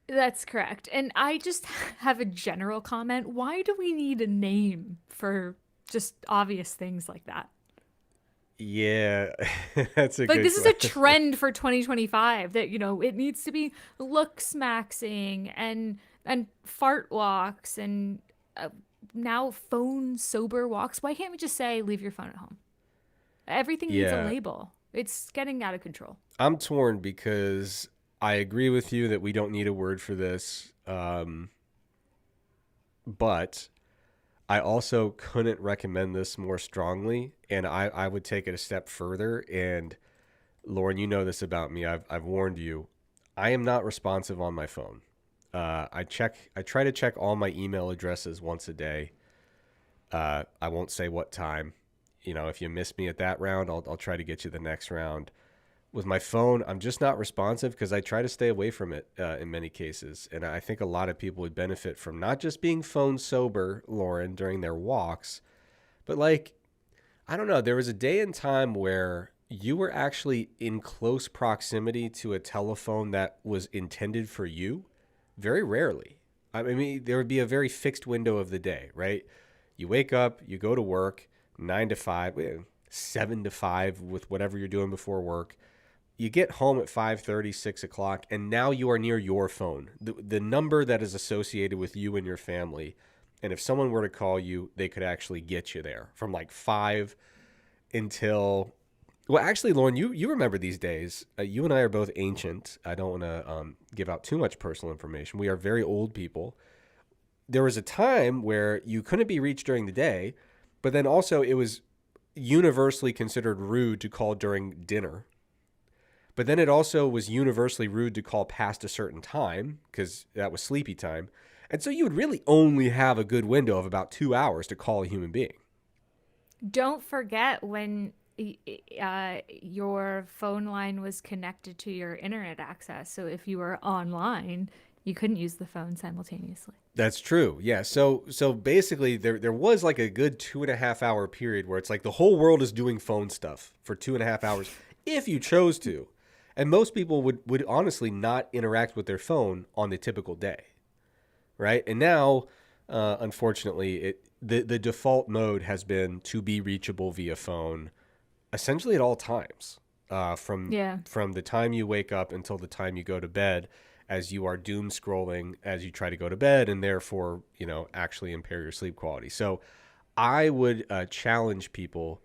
That's correct. And I just have a general comment. Why do we need a name for just obvious things like that? Yeah, that's a Like good this is a question. trend for 2025 that it needs to be looks maxing and fart walks and now phone sober walks. Why can't we just say leave your phone at home? Everything needs a Yeah, label. It's getting out of control. I'm torn because I agree with you that we don't need a word for this. But I also couldn't recommend this more strongly. And I would take it a step further. And Lauren, you know this about me. I've warned you. I am not responsive on my phone. I try to check all my email addresses once a day. I won't say what time. If you miss me at that round, I'll try to get you the next round. With my phone, I'm just not responsive because I try to stay away from it in many cases. And I think a lot of people would benefit from not just being phone sober, Lauren, during their walks, but like, I don't know, there was a day and time where you were actually in close proximity to a telephone that was intended for you. Very rarely. I mean, there would be a very fixed window of the day, right? You wake up, you go to work, 9 to 5, 7 to 5 with whatever you're doing before work. You get home at 5:30, 6 o'clock, and now you are near your phone, the number that is associated with you and your family. And if someone were to call you, they could actually get you there from like 5 until. Well, actually, Lauren, you remember these days. You and I are both ancient. I don't want to give out too much personal information. We are very old people. There was a time where you couldn't be reached during the day, but then also it was universally considered rude to call during dinner. But then it also was universally rude to call past a certain time because that was sleepy time. And so you would really only have a good window of about 2 hours to call a human being. Don't forget when your phone line was connected to your internet access. So if you were online, you couldn't use the phone simultaneously. That's true. Yeah. So basically there was like a good 2.5 hour period where it's like the whole world is doing phone stuff for 2.5 hours if you chose to. And most people would honestly not interact with their phone on the typical day. Right. And now, unfortunately, the default mode has been to be reachable via phone essentially at all times, from the time you wake up until the time you go to bed, as you are doom scrolling as you try to go to bed and therefore, actually impair your sleep quality. So I would challenge people.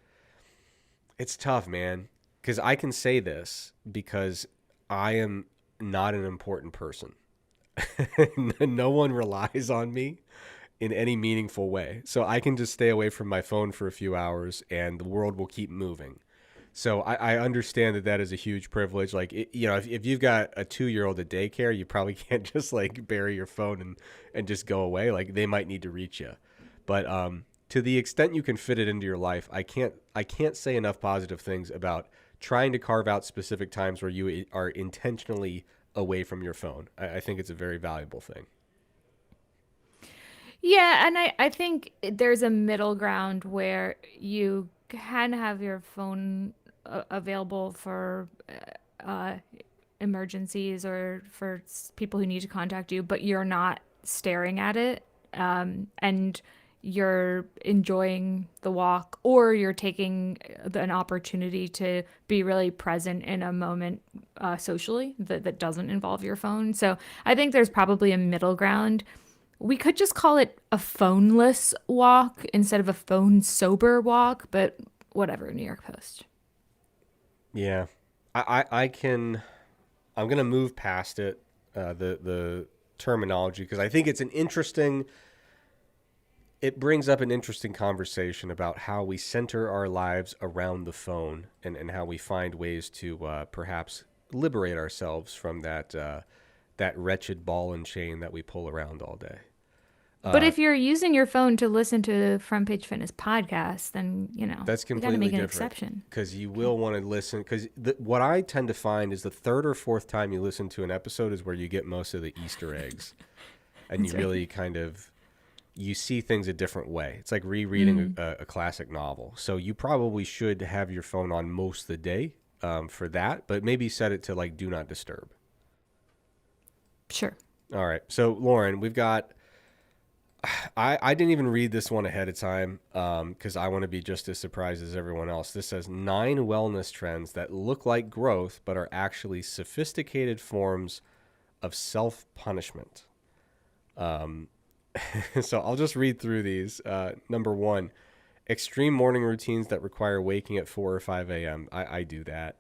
It's tough, man, because I can say this because I am not an important person. No one relies on me in any meaningful way. So I can just stay away from my phone for a few hours and the world will keep moving. So I understand that is a huge privilege. Like, if you've got a 2-year-old at daycare, you probably can't just like bury your phone and just go away. Like, they might need to reach you. But to the extent you can fit it into your life, I can't say enough positive things about trying to carve out specific times where you are intentionally away from your phone. I think it's a very valuable thing. Yeah, and I think there's a middle ground where you can have your phone available for uh, emergencies or for people who need to contact you, but you're not staring at it, and you're enjoying the walk, or you're taking an opportunity to be really present in a moment socially that doesn't involve your phone. So I think there's probably a middle ground. We could just call it a phoneless walk instead of a phone sober walk, but whatever, New York Post. Yeah, I'm gonna move past it, the terminology, because I think it brings up an interesting conversation about how we center our lives around the phone and how we find ways to perhaps liberate ourselves from that wretched ball and chain that we pull around all day. But if you're using your phone to listen to Front Page Fitness podcast, then, That's we got to completely make an different exception. because you will want to listen. Because what I tend to find is the third or fourth time you listen to an episode is where you get most of the Easter eggs, and you That's right. really kind of you see things a different way. It's like rereading a classic novel. So you probably should have your phone on most of the day for that, but maybe set it to like do not disturb. Sure. All right. So Lauren, we've got. I didn't even read this one ahead of time because I want to be just as surprised as everyone else. This says 9 wellness trends that look like growth but are actually sophisticated forms of self-punishment. So I'll just read through these. Number 1, extreme morning routines that require waking at 4 or 5 a.m. I do that.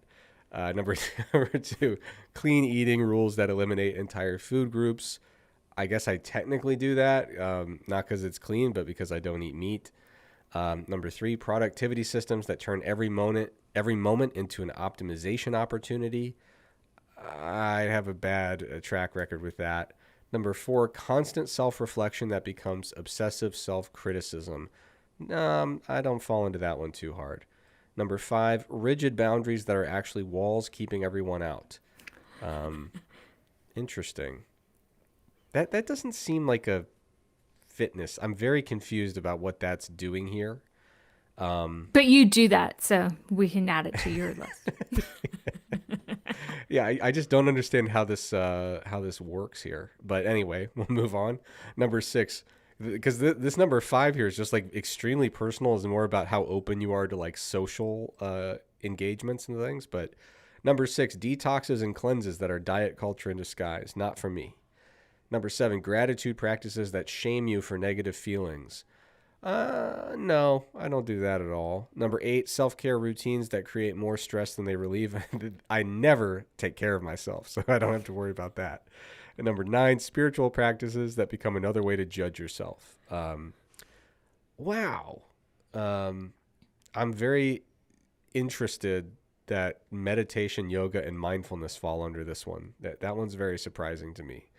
Number 2, clean eating rules that eliminate entire food groups. I guess I technically do that, not because it's clean, but because I don't eat meat. Number 3, productivity systems that turn every moment into an optimization opportunity. I have a bad track record with that. Number 4, constant self-reflection that becomes obsessive self-criticism. I don't fall into that one too hard. Number 5, rigid boundaries that are actually walls keeping everyone out. Interesting. That doesn't seem like a fitness. I'm very confused about what that's doing here. But you do that, so we can add it to your list. Yeah, I just don't understand how this works here. But anyway, we'll move on. Number 6, because this number 5 here is just like extremely personal. Is more about how open you are to like social engagements and things. But number 6, detoxes and cleanses that are diet culture in disguise. Not for me. Number 7, gratitude practices that shame you for negative feelings. No, I don't do that at all. Number 8, self-care routines that create more stress than they relieve. I never take care of myself, so I don't have to worry about that. And number 9, spiritual practices that become another way to judge yourself. Wow. I'm very interested that meditation, yoga, and mindfulness fall under this one. That one's very surprising to me,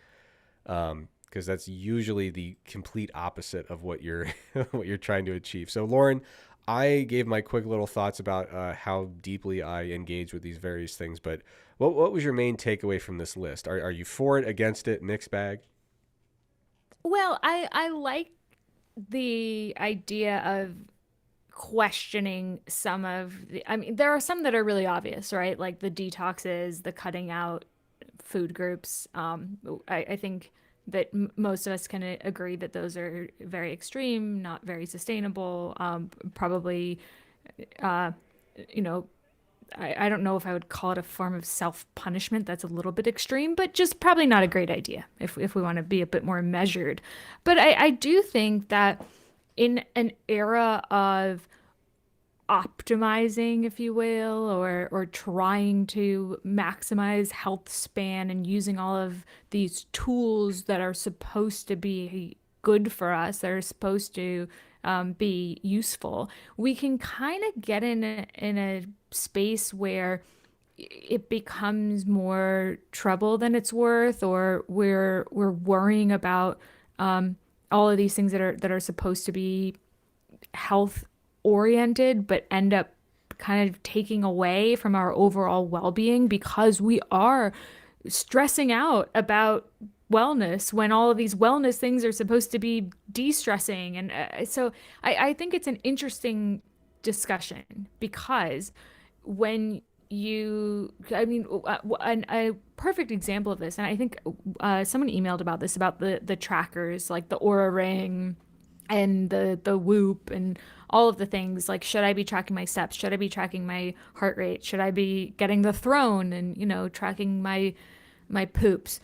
because that's usually the complete opposite of what you're what you're trying to achieve. So, Lauren, I gave my quick little thoughts about how deeply I engage with these various things, but what was your main takeaway from this list? Are you for it, against it, mixed bag? Well, I like the idea of questioning some of the, I mean, there are some that are really obvious, right? Like the detoxes, the cutting out food groups. I think that most of us can agree that those are very extreme, not very sustainable, probably, uh, you know, I don't know if I would call it a form of self-punishment. That's a little bit extreme, but just probably not a great idea if we want to be a bit more measured. But I do think that in an era of optimizing, if you will, or trying to maximize health span and using all of these tools that are supposed to be good for us, that are supposed to be useful, we can kind of get in a space where it becomes more trouble than it's worth, or we're worrying about all of these things that are supposed to be health oriented, but end up kind of taking away from our overall well-being because we are stressing out about wellness when all of these wellness things are supposed to be de-stressing. And so I think it's an interesting discussion because when I mean, a perfect example of this, and I think someone emailed about this, about the trackers, like the Aura Ring and the Whoop and all of the things. Like, should I be tracking my steps? Should I be tracking my heart rate? Should I be getting the throne and, tracking my poops?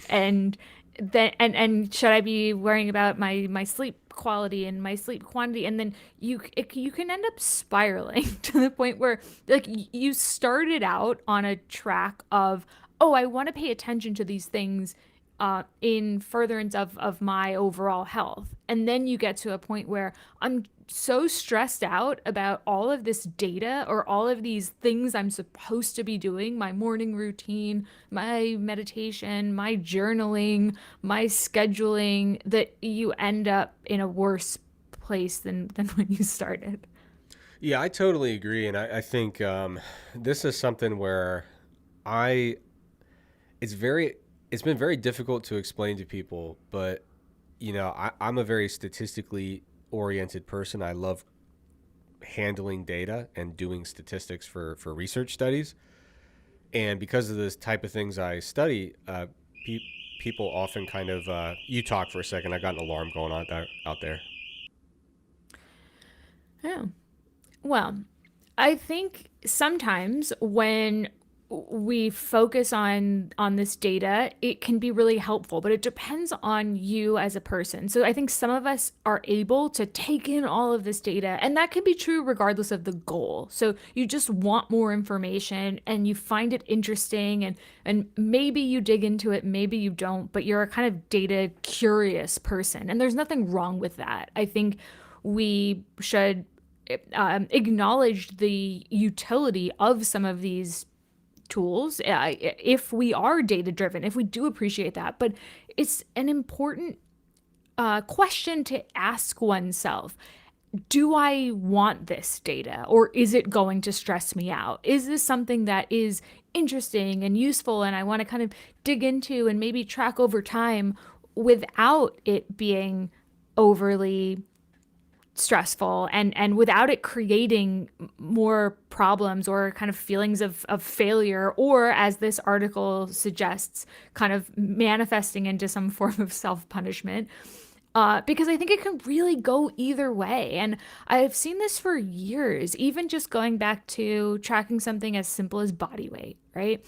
And then and should I be worrying about my sleep quality and my sleep quantity? And then you can end up spiraling to the point where, like, you started out on a track of, oh, I want to pay attention to these things in furtherance of my overall health. And then you get to a point where I'm so stressed out about all of this data or all of these things I'm supposed to be doing, my morning routine, my meditation, my journaling, my scheduling, that you end up in a worse place than when you started. Yeah, I totally agree, and I think this is something where I it's very it's been very difficult to explain to people, but I'm a very statistically oriented person. I love handling data and doing statistics for research studies, and because of this type of things I study, pe- people often kind of you talk for a second. I got an alarm going on out there. Yeah. Well, I think sometimes when we focus on this data, it can be really helpful, but it depends on you as a person. So I think some of us are able to take in all of this data, and that can be true regardless of the goal. So you just want more information and you find it interesting, and maybe you dig into it, maybe you don't, but you're a kind of data curious person. And there's nothing wrong with that. I think we should acknowledge the utility of some of these tools if we are data driven, if we do appreciate that. But it's an important question to ask oneself. Do I want this data, or is it going to stress me out? Is this something that is interesting and useful and I want to kind of dig into and maybe track over time without it being overly stressful, and without it creating more problems or kind of feelings of failure, or, as this article suggests, kind of manifesting into some form of self-punishment? Because I think it can really go either way. And I've seen this for years, even just going back to tracking something as simple as body weight, right?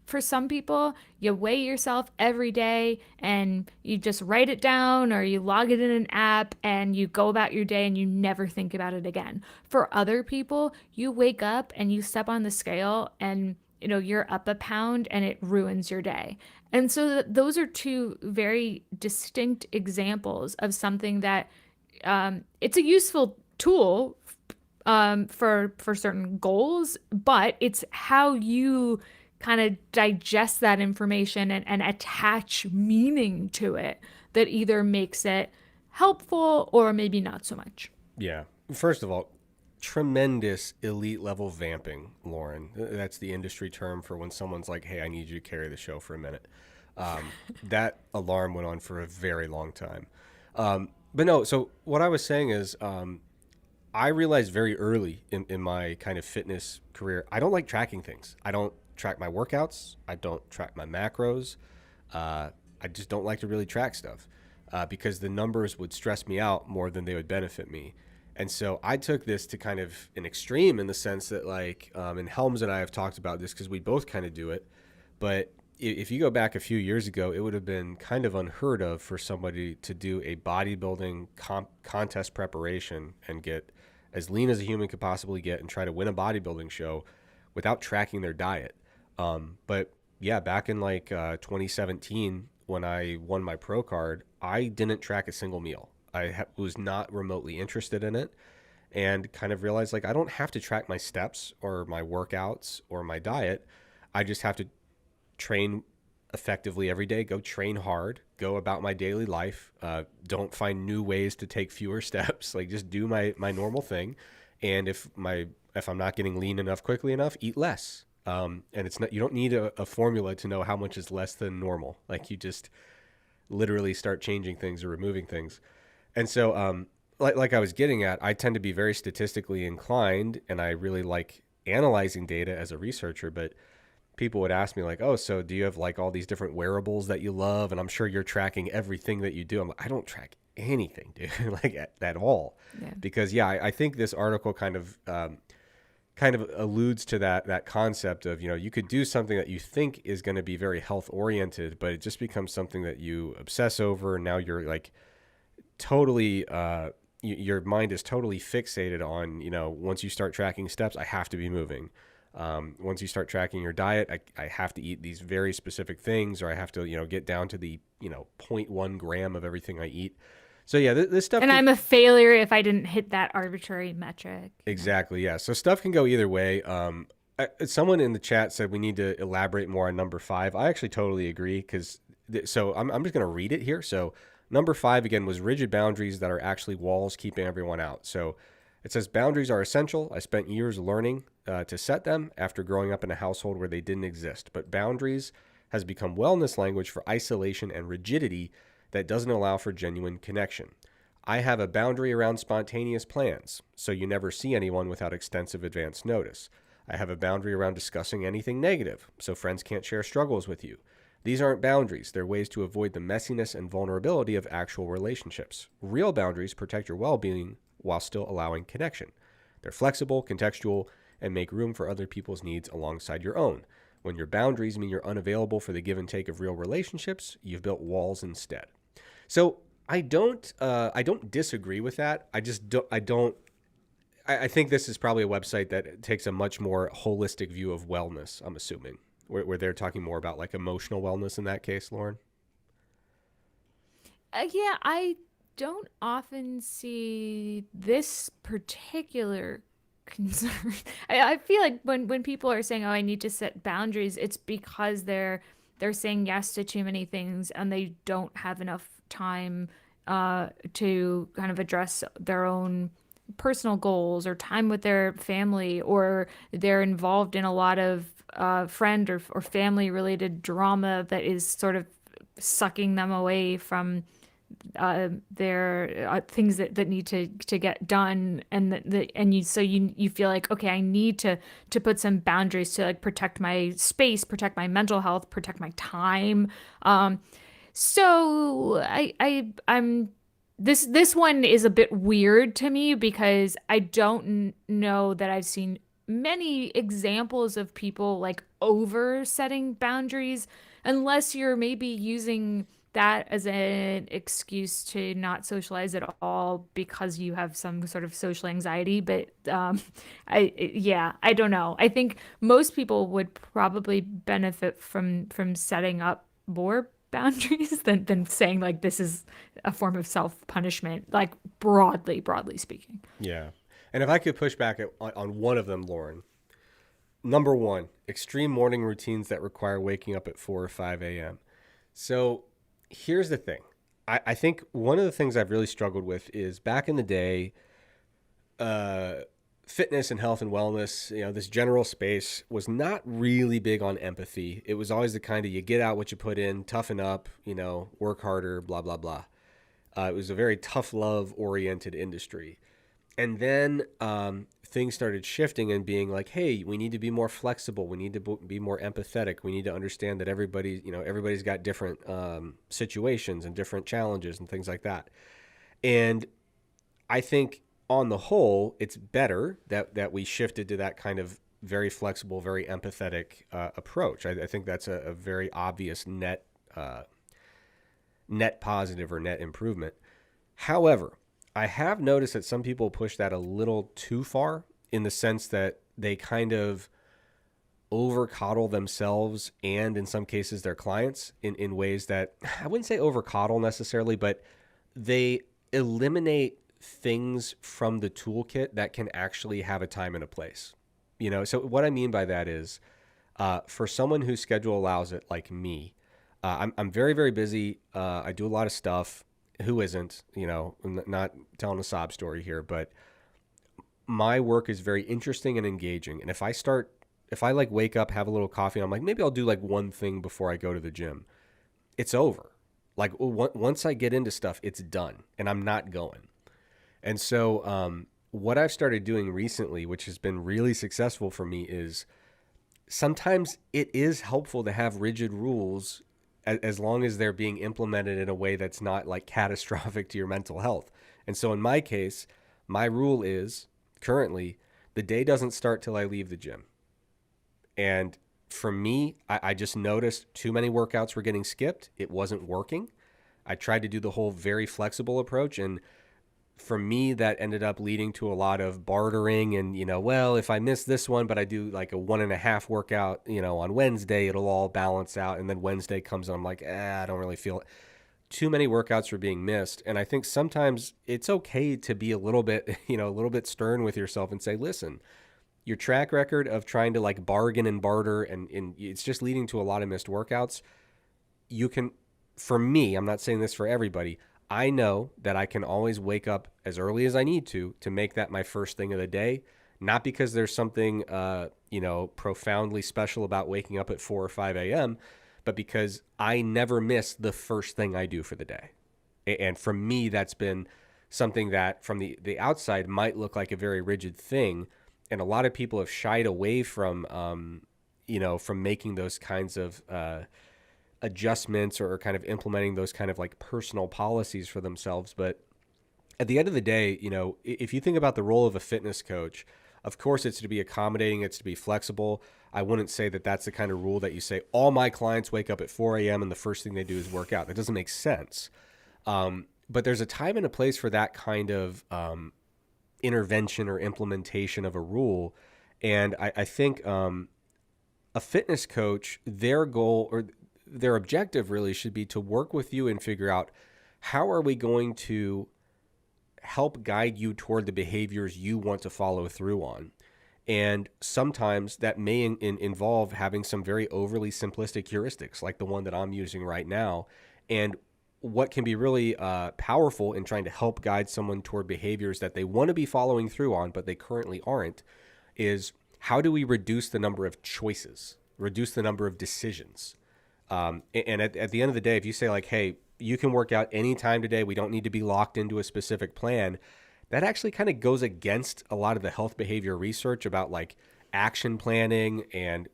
For some people, you weigh yourself every day and you just write it down, or you log it in an app and you go about your day and you never think about it again. For other people, you wake up and you step on the scale and you're up a pound and it ruins your day. And so those are two very distinct examples of something that it's a useful tool for certain goals, but it's how you kind of digest that information and attach meaning to it that either makes it helpful or maybe not so much. Yeah. First of all, tremendous elite level vamping, Lauren. That's the industry term for when someone's like, "Hey, I need you to carry the show for a minute." That alarm went on for a very long time. But no, so what I was saying is, I realized very early in my kind of fitness career, I don't like tracking things. I don't track my workouts. I don't track my macros. I just don't like to really track stuff because the numbers would stress me out more than they would benefit me. And so I took this to kind of an extreme in the sense that, like, and Helms and I have talked about this because we both kind of do it. But if you go back a few years ago, it would have been kind of unheard of for somebody to do a bodybuilding contest preparation and get as lean as a human could possibly get and try to win a bodybuilding show without tracking their diet. But yeah, back in like 2017, when I won my pro card, I didn't track a single meal. I was not remotely interested in it and kind of realized like I don't have to track my steps or my workouts or my diet. I just have to train effectively every day, go train hard, go about my daily life. Don't find new ways to take fewer steps. Like just do my normal thing. And if I'm not getting lean enough quickly enough, eat less. And it's not, you don't need a formula to know how much is less than normal. Like you just literally start changing things or removing things. And so, like I was getting at, I tend to be very statistically inclined and I really like analyzing data as a researcher, but people would ask me like, "Oh, so do you have like all these different wearables that you love?" And I'm sure you're tracking everything that you do. I'm like, I don't track anything, dude, like at all. Yeah. Because yeah, I think this article kind of alludes to that concept of, you could do something that you think is going to be very health oriented, but it just becomes something that you obsess over. And now you're like totally, your mind is totally fixated on, once you start tracking steps, I have to be moving. Once you start tracking your diet, I have to eat these very specific things, or I have to, get down to the, 0.1 gram of everything I eat. So yeah, this stuff. And I'm a failure if I didn't hit that arbitrary metric. Exactly. Yeah. So stuff can go either way. Someone in the chat said we need to elaborate more on number 5. I actually totally agree because so I'm just going to read it here. So number 5 again was rigid boundaries that are actually walls keeping everyone out. So it says boundaries are essential. I spent years learning to set them after growing up in a household where they didn't exist. But boundaries has become wellness language for isolation and rigidity that doesn't allow for genuine connection. I have a boundary around spontaneous plans, so you never see anyone without extensive advance notice. I have a boundary around discussing anything negative, so friends can't share struggles with you. These aren't boundaries. They're ways to avoid the messiness and vulnerability of actual relationships. Real boundaries protect your well-being while still allowing connection. They're flexible, contextual, and make room for other people's needs alongside your own. When your boundaries mean you're unavailable for the give and take of real relationships, you've built walls instead. So I don't disagree with that. I think this is probably a website that takes a much more holistic view of wellness, I'm assuming, where they're talking more about like emotional wellness in that case, Lauren. Yeah, I don't often see this particular concern. I feel like when people are saying, "Oh, I need to set boundaries," it's because they're saying yes to too many things and they don't have enough time to kind of address their own personal goals or time with their family, or they're involved in a lot of friend or family related drama that is sort of sucking them away from their things that need to get done, and you feel like, okay, I need to put some boundaries to like protect my space, protect my mental health, protect my time. So I'm this one is a bit weird to me because I don't know that I've seen many examples of people like over setting boundaries, unless you're maybe using that as an excuse to not socialize at all because you have some sort of social anxiety. But I don't know. I think most people would probably benefit from setting up more boundaries than saying like this is a form of self-punishment, like broadly speaking. Yeah. And if I could push back on one of them, Lauren, number one, extreme morning routines that require waking up at 4 or 5 a.m. So here's the thing. I think one of the things I've really struggled with is back in the day, fitness and health and wellness, this general space was not really big on empathy. It was always the kind of you get out what you put in, toughen up, work harder, blah, blah, blah. It was a very tough love oriented industry. And then things started shifting and being like, hey, we need to be more flexible. We need to be more empathetic. We need to understand that everybody's got different situations and different challenges and things like that. And I think on the whole, it's better that we shifted to that kind of very flexible, very empathetic approach. I think that's a very obvious net positive or net improvement. However, I have noticed that some people push that a little too far in the sense that they kind of over coddle themselves and in some cases their clients in ways that I wouldn't say over coddle necessarily, but they eliminate things from the toolkit that can actually have a time and a place. So what I mean by that is for someone whose schedule allows it, like me, I'm very, very busy. I do a lot of stuff. Who isn't, I'm not telling a sob story here, but my work is very interesting and engaging. And if I like wake up, have a little coffee, and I'm like, maybe I'll do like one thing before I go to the gym, it's over. Like once I get into stuff, it's done and I'm not going. And so what I've started doing recently, which has been really successful for me, is sometimes it is helpful to have rigid rules as long as they're being implemented in a way that's not like catastrophic to your mental health. And so in my case, my rule is currently the day doesn't start till I leave the gym. And for me, I just noticed too many workouts were getting skipped. It wasn't working. I tried to do the whole very flexible approach, and for me, that ended up leading to a lot of bartering and, well, if I miss this one, but I do like a 1.5 workout, on Wednesday, it'll all balance out. And then Wednesday comes and I'm like, I don't really feel it. Too many workouts were being missed. And I think sometimes it's okay to be a little bit, a little bit stern with yourself and say, listen, your track record of trying to like bargain and barter and it's just leading to a lot of missed workouts. You can, for me, I'm not saying this for everybody, I know that I can always wake up as early as I need to make that my first thing of the day, not because there's something, profoundly special about waking up at 4 or 5 a.m., but because I never miss the first thing I do for the day. And for me, that's been something that from the outside might look like a very rigid thing. And a lot of people have shied away from, from making those kinds of adjustments or kind of implementing those kind of like personal policies for themselves. But at the end of the day, if you think about the role of a fitness coach, of course it's to be accommodating, it's to be flexible. I wouldn't say that that's the kind of rule that you say all my clients wake up at 4 a.m. and the first thing they do is work out. That doesn't make sense. But there's a time and a place for that kind of intervention or implementation of a rule. And I think a fitness coach, their goal or their objective really should be to work with you and figure out how are we going to help guide you toward the behaviors you want to follow through on. And sometimes that may involve having some very overly simplistic heuristics like the one that I'm using right now. And what can be really powerful in trying to help guide someone toward behaviors that they want to be following through on, but they currently aren't, is how do we reduce the number of choices, reduce the number of decisions? And at the end of the day, if you say like, hey, you can work out anytime today, we don't need to be locked into a specific plan, that actually kind of goes against a lot of the health behavior research about like action planning and,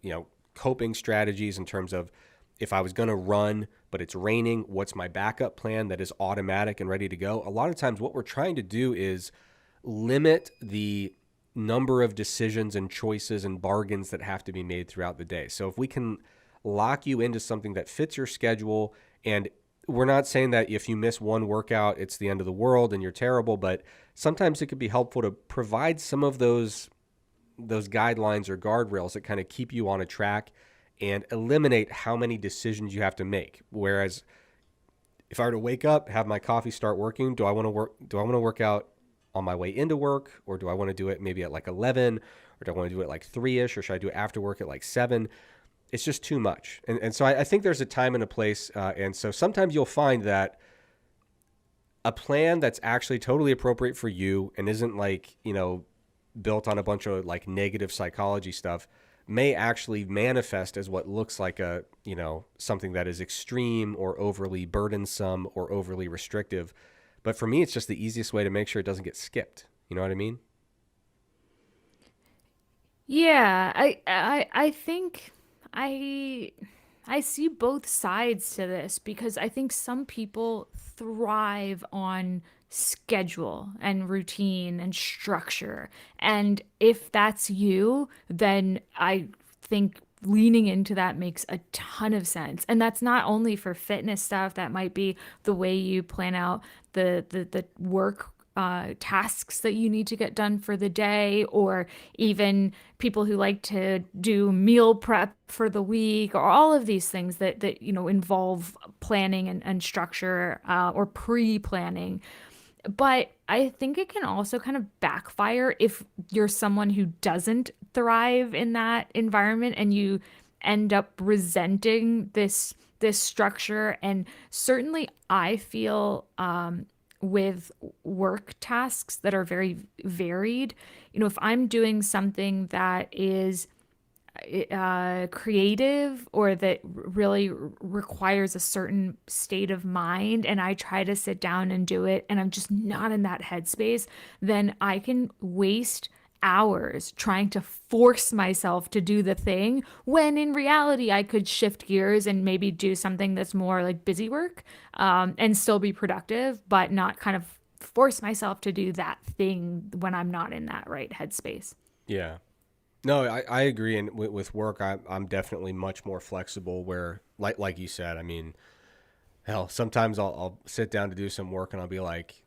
coping strategies in terms of if I was going to run, but it's raining, what's my backup plan that is automatic and ready to go? A lot of times what we're trying to do is limit the number of decisions and choices and bargains that have to be made throughout the day. So if we can lock you into something that fits your schedule, and we're not saying that if you miss one workout, it's the end of the world and you're terrible, but sometimes it could be helpful to provide some of those guidelines or guardrails that kind of keep you on a track and eliminate how many decisions you have to make. Whereas if I were to wake up, have my coffee, start working, do I want to work out on my way into work, or do I want to do it maybe at like 11, or do I want to do it like 3ish, or should I do it after work at like 7? It's just too much. And so I think there's a time and a place. And so sometimes you'll find that a plan that's actually totally appropriate for you and isn't like, built on a bunch of like negative psychology stuff may actually manifest as what looks like a, something that is extreme or overly burdensome or overly restrictive. But for me, it's just the easiest way to make sure it doesn't get skipped. You know what I mean? Yeah, I think I I see both sides to this because I think some people thrive on schedule and routine and structure. And if that's you, then I think leaning into that makes a ton of sense. And that's not only for fitness stuff, that might be the way you plan out the work tasks that you need to get done for the day, or even people who like to do meal prep for the week, or all of these things that involve planning and structure, or pre-planning. But I think it can also kind of backfire if you're someone who doesn't thrive in that environment and you end up resenting this structure. And certainly I feel with work tasks that are very varied, if I'm doing something that is creative or that really requires a certain state of mind, and I try to sit down and do it and I'm just not in that headspace, then I can waste hours trying to force myself to do the thing when in reality I could shift gears and maybe do something that's more like busy work, and still be productive, but not kind of force myself to do that thing when I'm not in that right headspace. Yeah. No, I agree. And with work, I'm definitely much more flexible where, like you said, I mean, hell, sometimes I'll sit down to do some work and I'll be like,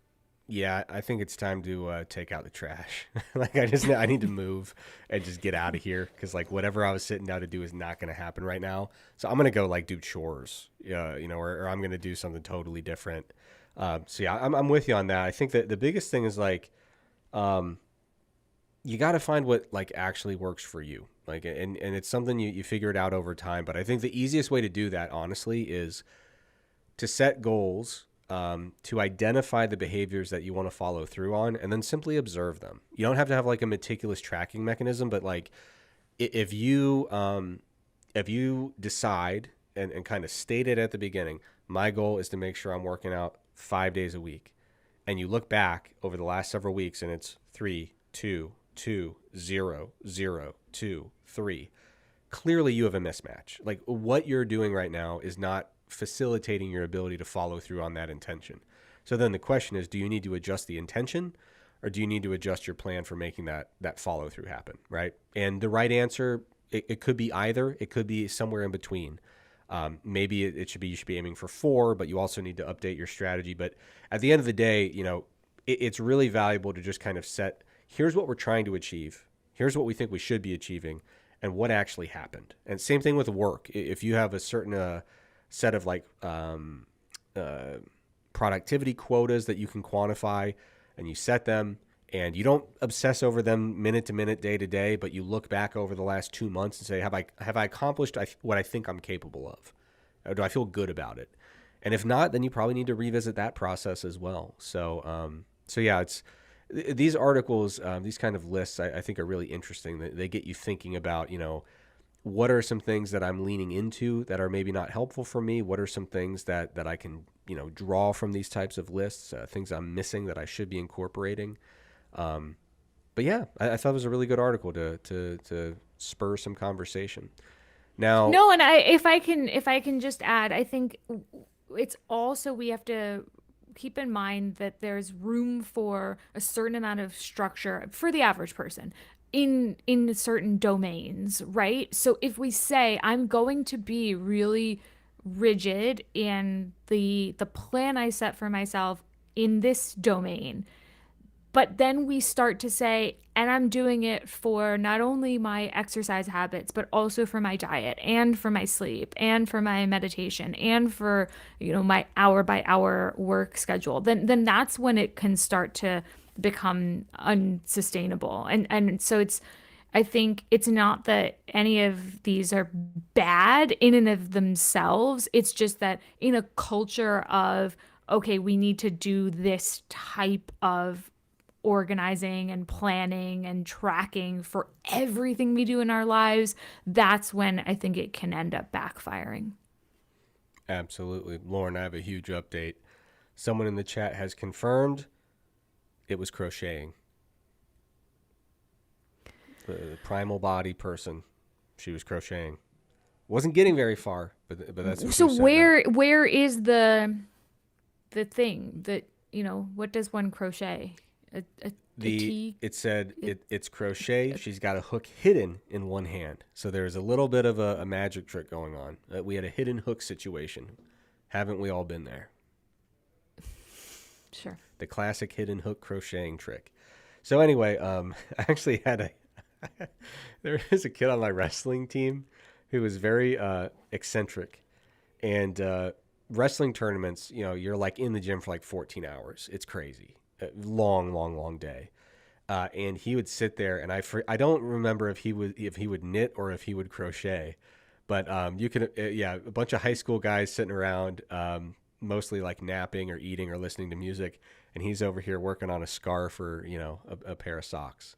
yeah, I think it's time to take out the trash. Like I need to move and just get out of here because like whatever I was sitting down to do is not going to happen right now. So I'm gonna go like do chores, or I'm gonna do something totally different. So yeah, I'm with you on that. I think that the biggest thing is like, you got to find what like actually works for you. Like, and it's something you figure it out over time. But I think the easiest way to do that, honestly, is to set goals, to identify the behaviors that you want to follow through on, and then simply observe them. You don't have to have like a meticulous tracking mechanism, but like if you decide and kind of state it at the beginning, my goal is to make sure I'm working out 5 days a week, and you look back over the last several weeks and it's 3, 2, 2, 0, 0, 2, 3. Clearly you have a mismatch. Like what you're doing right now is not facilitating your ability to follow through on that intention. So then the question is, do you need to adjust the intention, or do you need to adjust your plan for making that follow through happen, right? And the right answer, it could be either. It could be somewhere in between. Maybe it should be, you should be aiming for 4, but you also need to update your strategy. But at the end of the day, it's really valuable to just kind of set, here's what we're trying to achieve. Here's what we think we should be achieving and what actually happened. And same thing with work. If you have a certain set of like productivity quotas that you can quantify and you set them and you don't obsess over them minute to minute, day to day, but you look back over the last 2 months and say, have I accomplished what I think I'm capable of? Or do I feel good about it? And if not, then you probably need to revisit that process as well. So yeah, these articles, these kind of lists, I think are really interesting. They get you thinking about, what are some things that I'm leaning into that are maybe not helpful for me? What are some things that I can, draw from these types of lists, things I'm missing that I should be incorporating? But yeah, I thought it was a really good article to spur some conversation. Now, No, and if I can just add, I think it's also, we have to keep in mind that there's room for a certain amount of structure for the average person in certain domains, right? So if we say I'm going to be really rigid in the plan I set for myself in this domain, but then we start to say, and I'm doing it for not only my exercise habits, but also for my diet and for my sleep and for my meditation and for, my hour by hour work schedule, then that's when it can start to become unsustainable. And so I think it's not that any of these are bad in and of themselves. It's just that in a culture of, okay, we need to do this type of organizing and planning and tracking for everything we do in our lives, that's when I think it can end up backfiring. Absolutely. Lauren, I have a huge update. Someone in the chat has confirmed it was crocheting. The primal body person, she was crocheting. Wasn't getting very far, but that's what she So was setting up. where is the thing that, what does one crochet? A tea? It said it's crochet. She's got a hook hidden in one hand, so there's a little bit of a magic trick going on. We had a hidden hook situation. Haven't we all been there? Sure. The classic hidden hook crocheting trick. So anyway, I actually had there was a kid on my wrestling team who was very eccentric, and wrestling tournaments, you're like in the gym for like 14 hours. It's crazy. Long day. And he would sit there, and I don't remember if he would knit or if he would crochet, but you can a bunch of high school guys sitting around, mostly like napping or eating or listening to music, and he's over here working on a scarf or a pair of socks.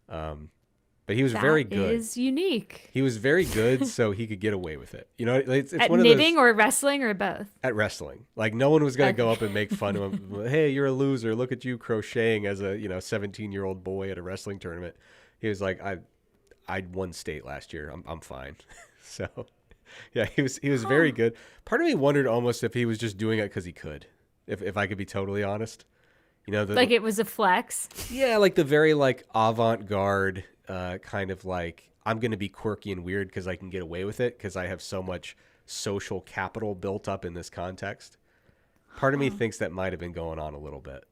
But he was very good. That is unique. He was very good, so he could get away with it. It's At one of knitting those, or wrestling or both? at wrestling. Like no one was gonna Okay. go up and make fun of him. Hey, you're a loser. Look at you crocheting as a 17-year-old boy at a wrestling tournament. He was like, I won state last year. I'm fine. So yeah, he was very good. Part of me wondered almost if he was just doing it because he could. If I could be totally honest. Like it was a flex. Yeah, like the very like avant-garde kind of like I'm going to be quirky and weird because I can get away with it because I have so much social capital built up in this context. Part of me thinks that might have been going on a little bit.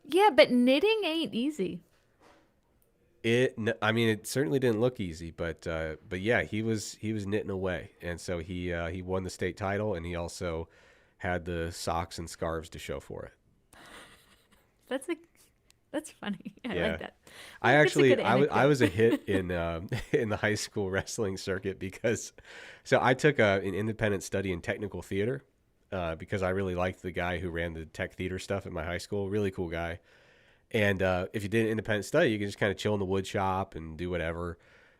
Yeah, but knitting ain't easy. I mean, it certainly didn't look easy, but yeah, he was knitting away, and so he won the state title, and he also had the socks and scarves to show for it. That's funny. I Yeah. like that. I That's a actually, good I was a anecdote. hit in the high school wrestling circuit because, so I took an independent study in technical theater because I really liked the guy who ran the tech theater stuff at my high school. Really cool guy. And if you did an independent study, you can just kind of chill in the wood shop and do whatever.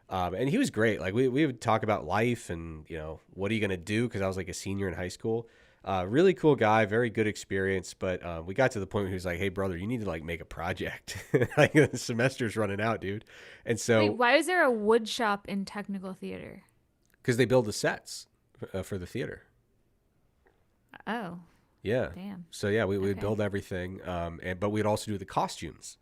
And he was great. Like we would talk about life and what are you gonna do? Because I was like a senior in high school. Really cool guy, very good experience. But we got to the point where he was like, "Hey, brother, you need to like make a project. Like the semester's running out, dude." And Wait, so why is there a wood shop in technical theater? because they build the sets for the theater. Oh, Yeah. damn. So yeah, we would Okay. build everything, but we'd also do the costumes.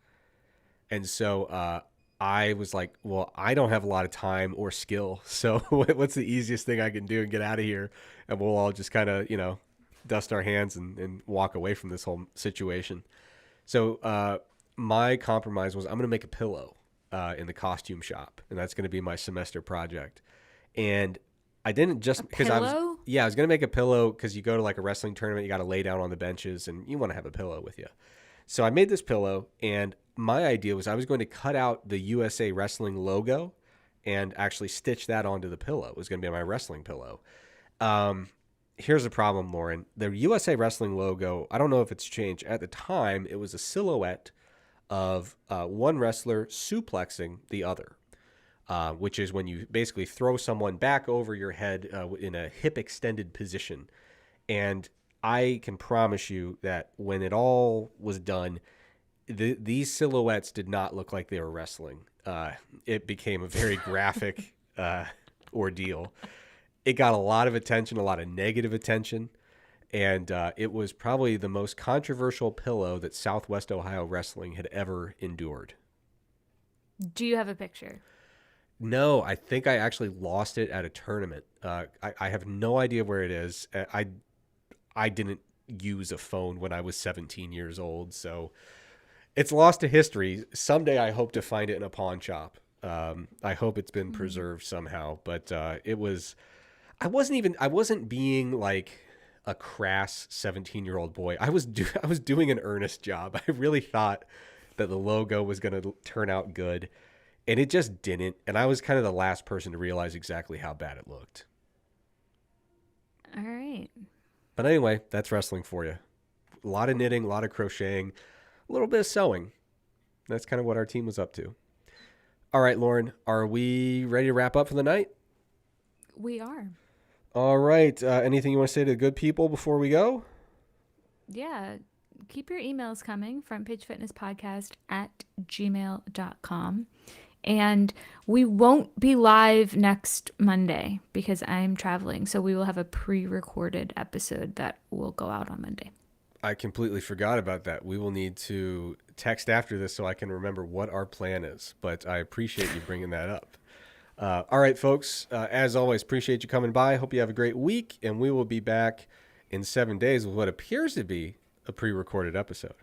And so I was like, well, I don't have a lot of time or skill. So what's the easiest thing I can do and get out of here? And we'll all just kind of, dust our hands and walk away from this whole situation. So my compromise was I'm going to make a pillow in the costume shop. And that's going to be my semester project. And I didn't just because I was Pillow? I was gonna make a pillow because you go to like a wrestling tournament, you got to lay down on the benches, and you want to have a pillow with you. So I made this pillow, and my idea was I was going to cut out the USA Wrestling logo and actually stitch that onto the pillow. It was going to be my wrestling pillow. Here's the problem, Lauren. The USA Wrestling logo, I don't know if it's changed. At the time, it was a silhouette of one wrestler suplexing the other. Which is when you basically throw someone back over your head in a hip extended position. And I can promise you that when it all was done, these silhouettes did not look like they were wrestling. It became a very graphic ordeal. It got a lot of attention, a lot of negative attention. And it was probably the most controversial pillow that Southwest Ohio Wrestling had ever endured. Do you have a picture? No, I think I actually lost it at a tournament. I have no idea where it is. I didn't use a phone when I was 17 years old, so it's lost to history. Someday I hope to find it in a pawn shop. I hope it's been preserved somehow. But it was. I wasn't being like a crass 17-year-old boy. I was doing an earnest job. I really thought that the logo was going to turn out good, and it just didn't. And I was kind of the last person to realize exactly how bad it looked. All right. But anyway, that's wrestling for you. A lot of knitting, a lot of crocheting, a little bit of sewing. That's kind of what our team was up to. All right, Lauren, are we ready to wrap up for the night? We are. All right. Anything you want to say to the good people before we go? Yeah. Keep your emails coming, frontpagefitnesspodcast@gmail.com. And we won't be live next Monday because I'm traveling. So we will have a pre-recorded episode that will go out on Monday. I completely forgot about that. We will need to text after this so I can remember what our plan is. But I appreciate you bringing that up. All right, folks. As always, appreciate you coming by. Hope you have a great week. And we will be back in 7 days with what appears to be a pre-recorded episode.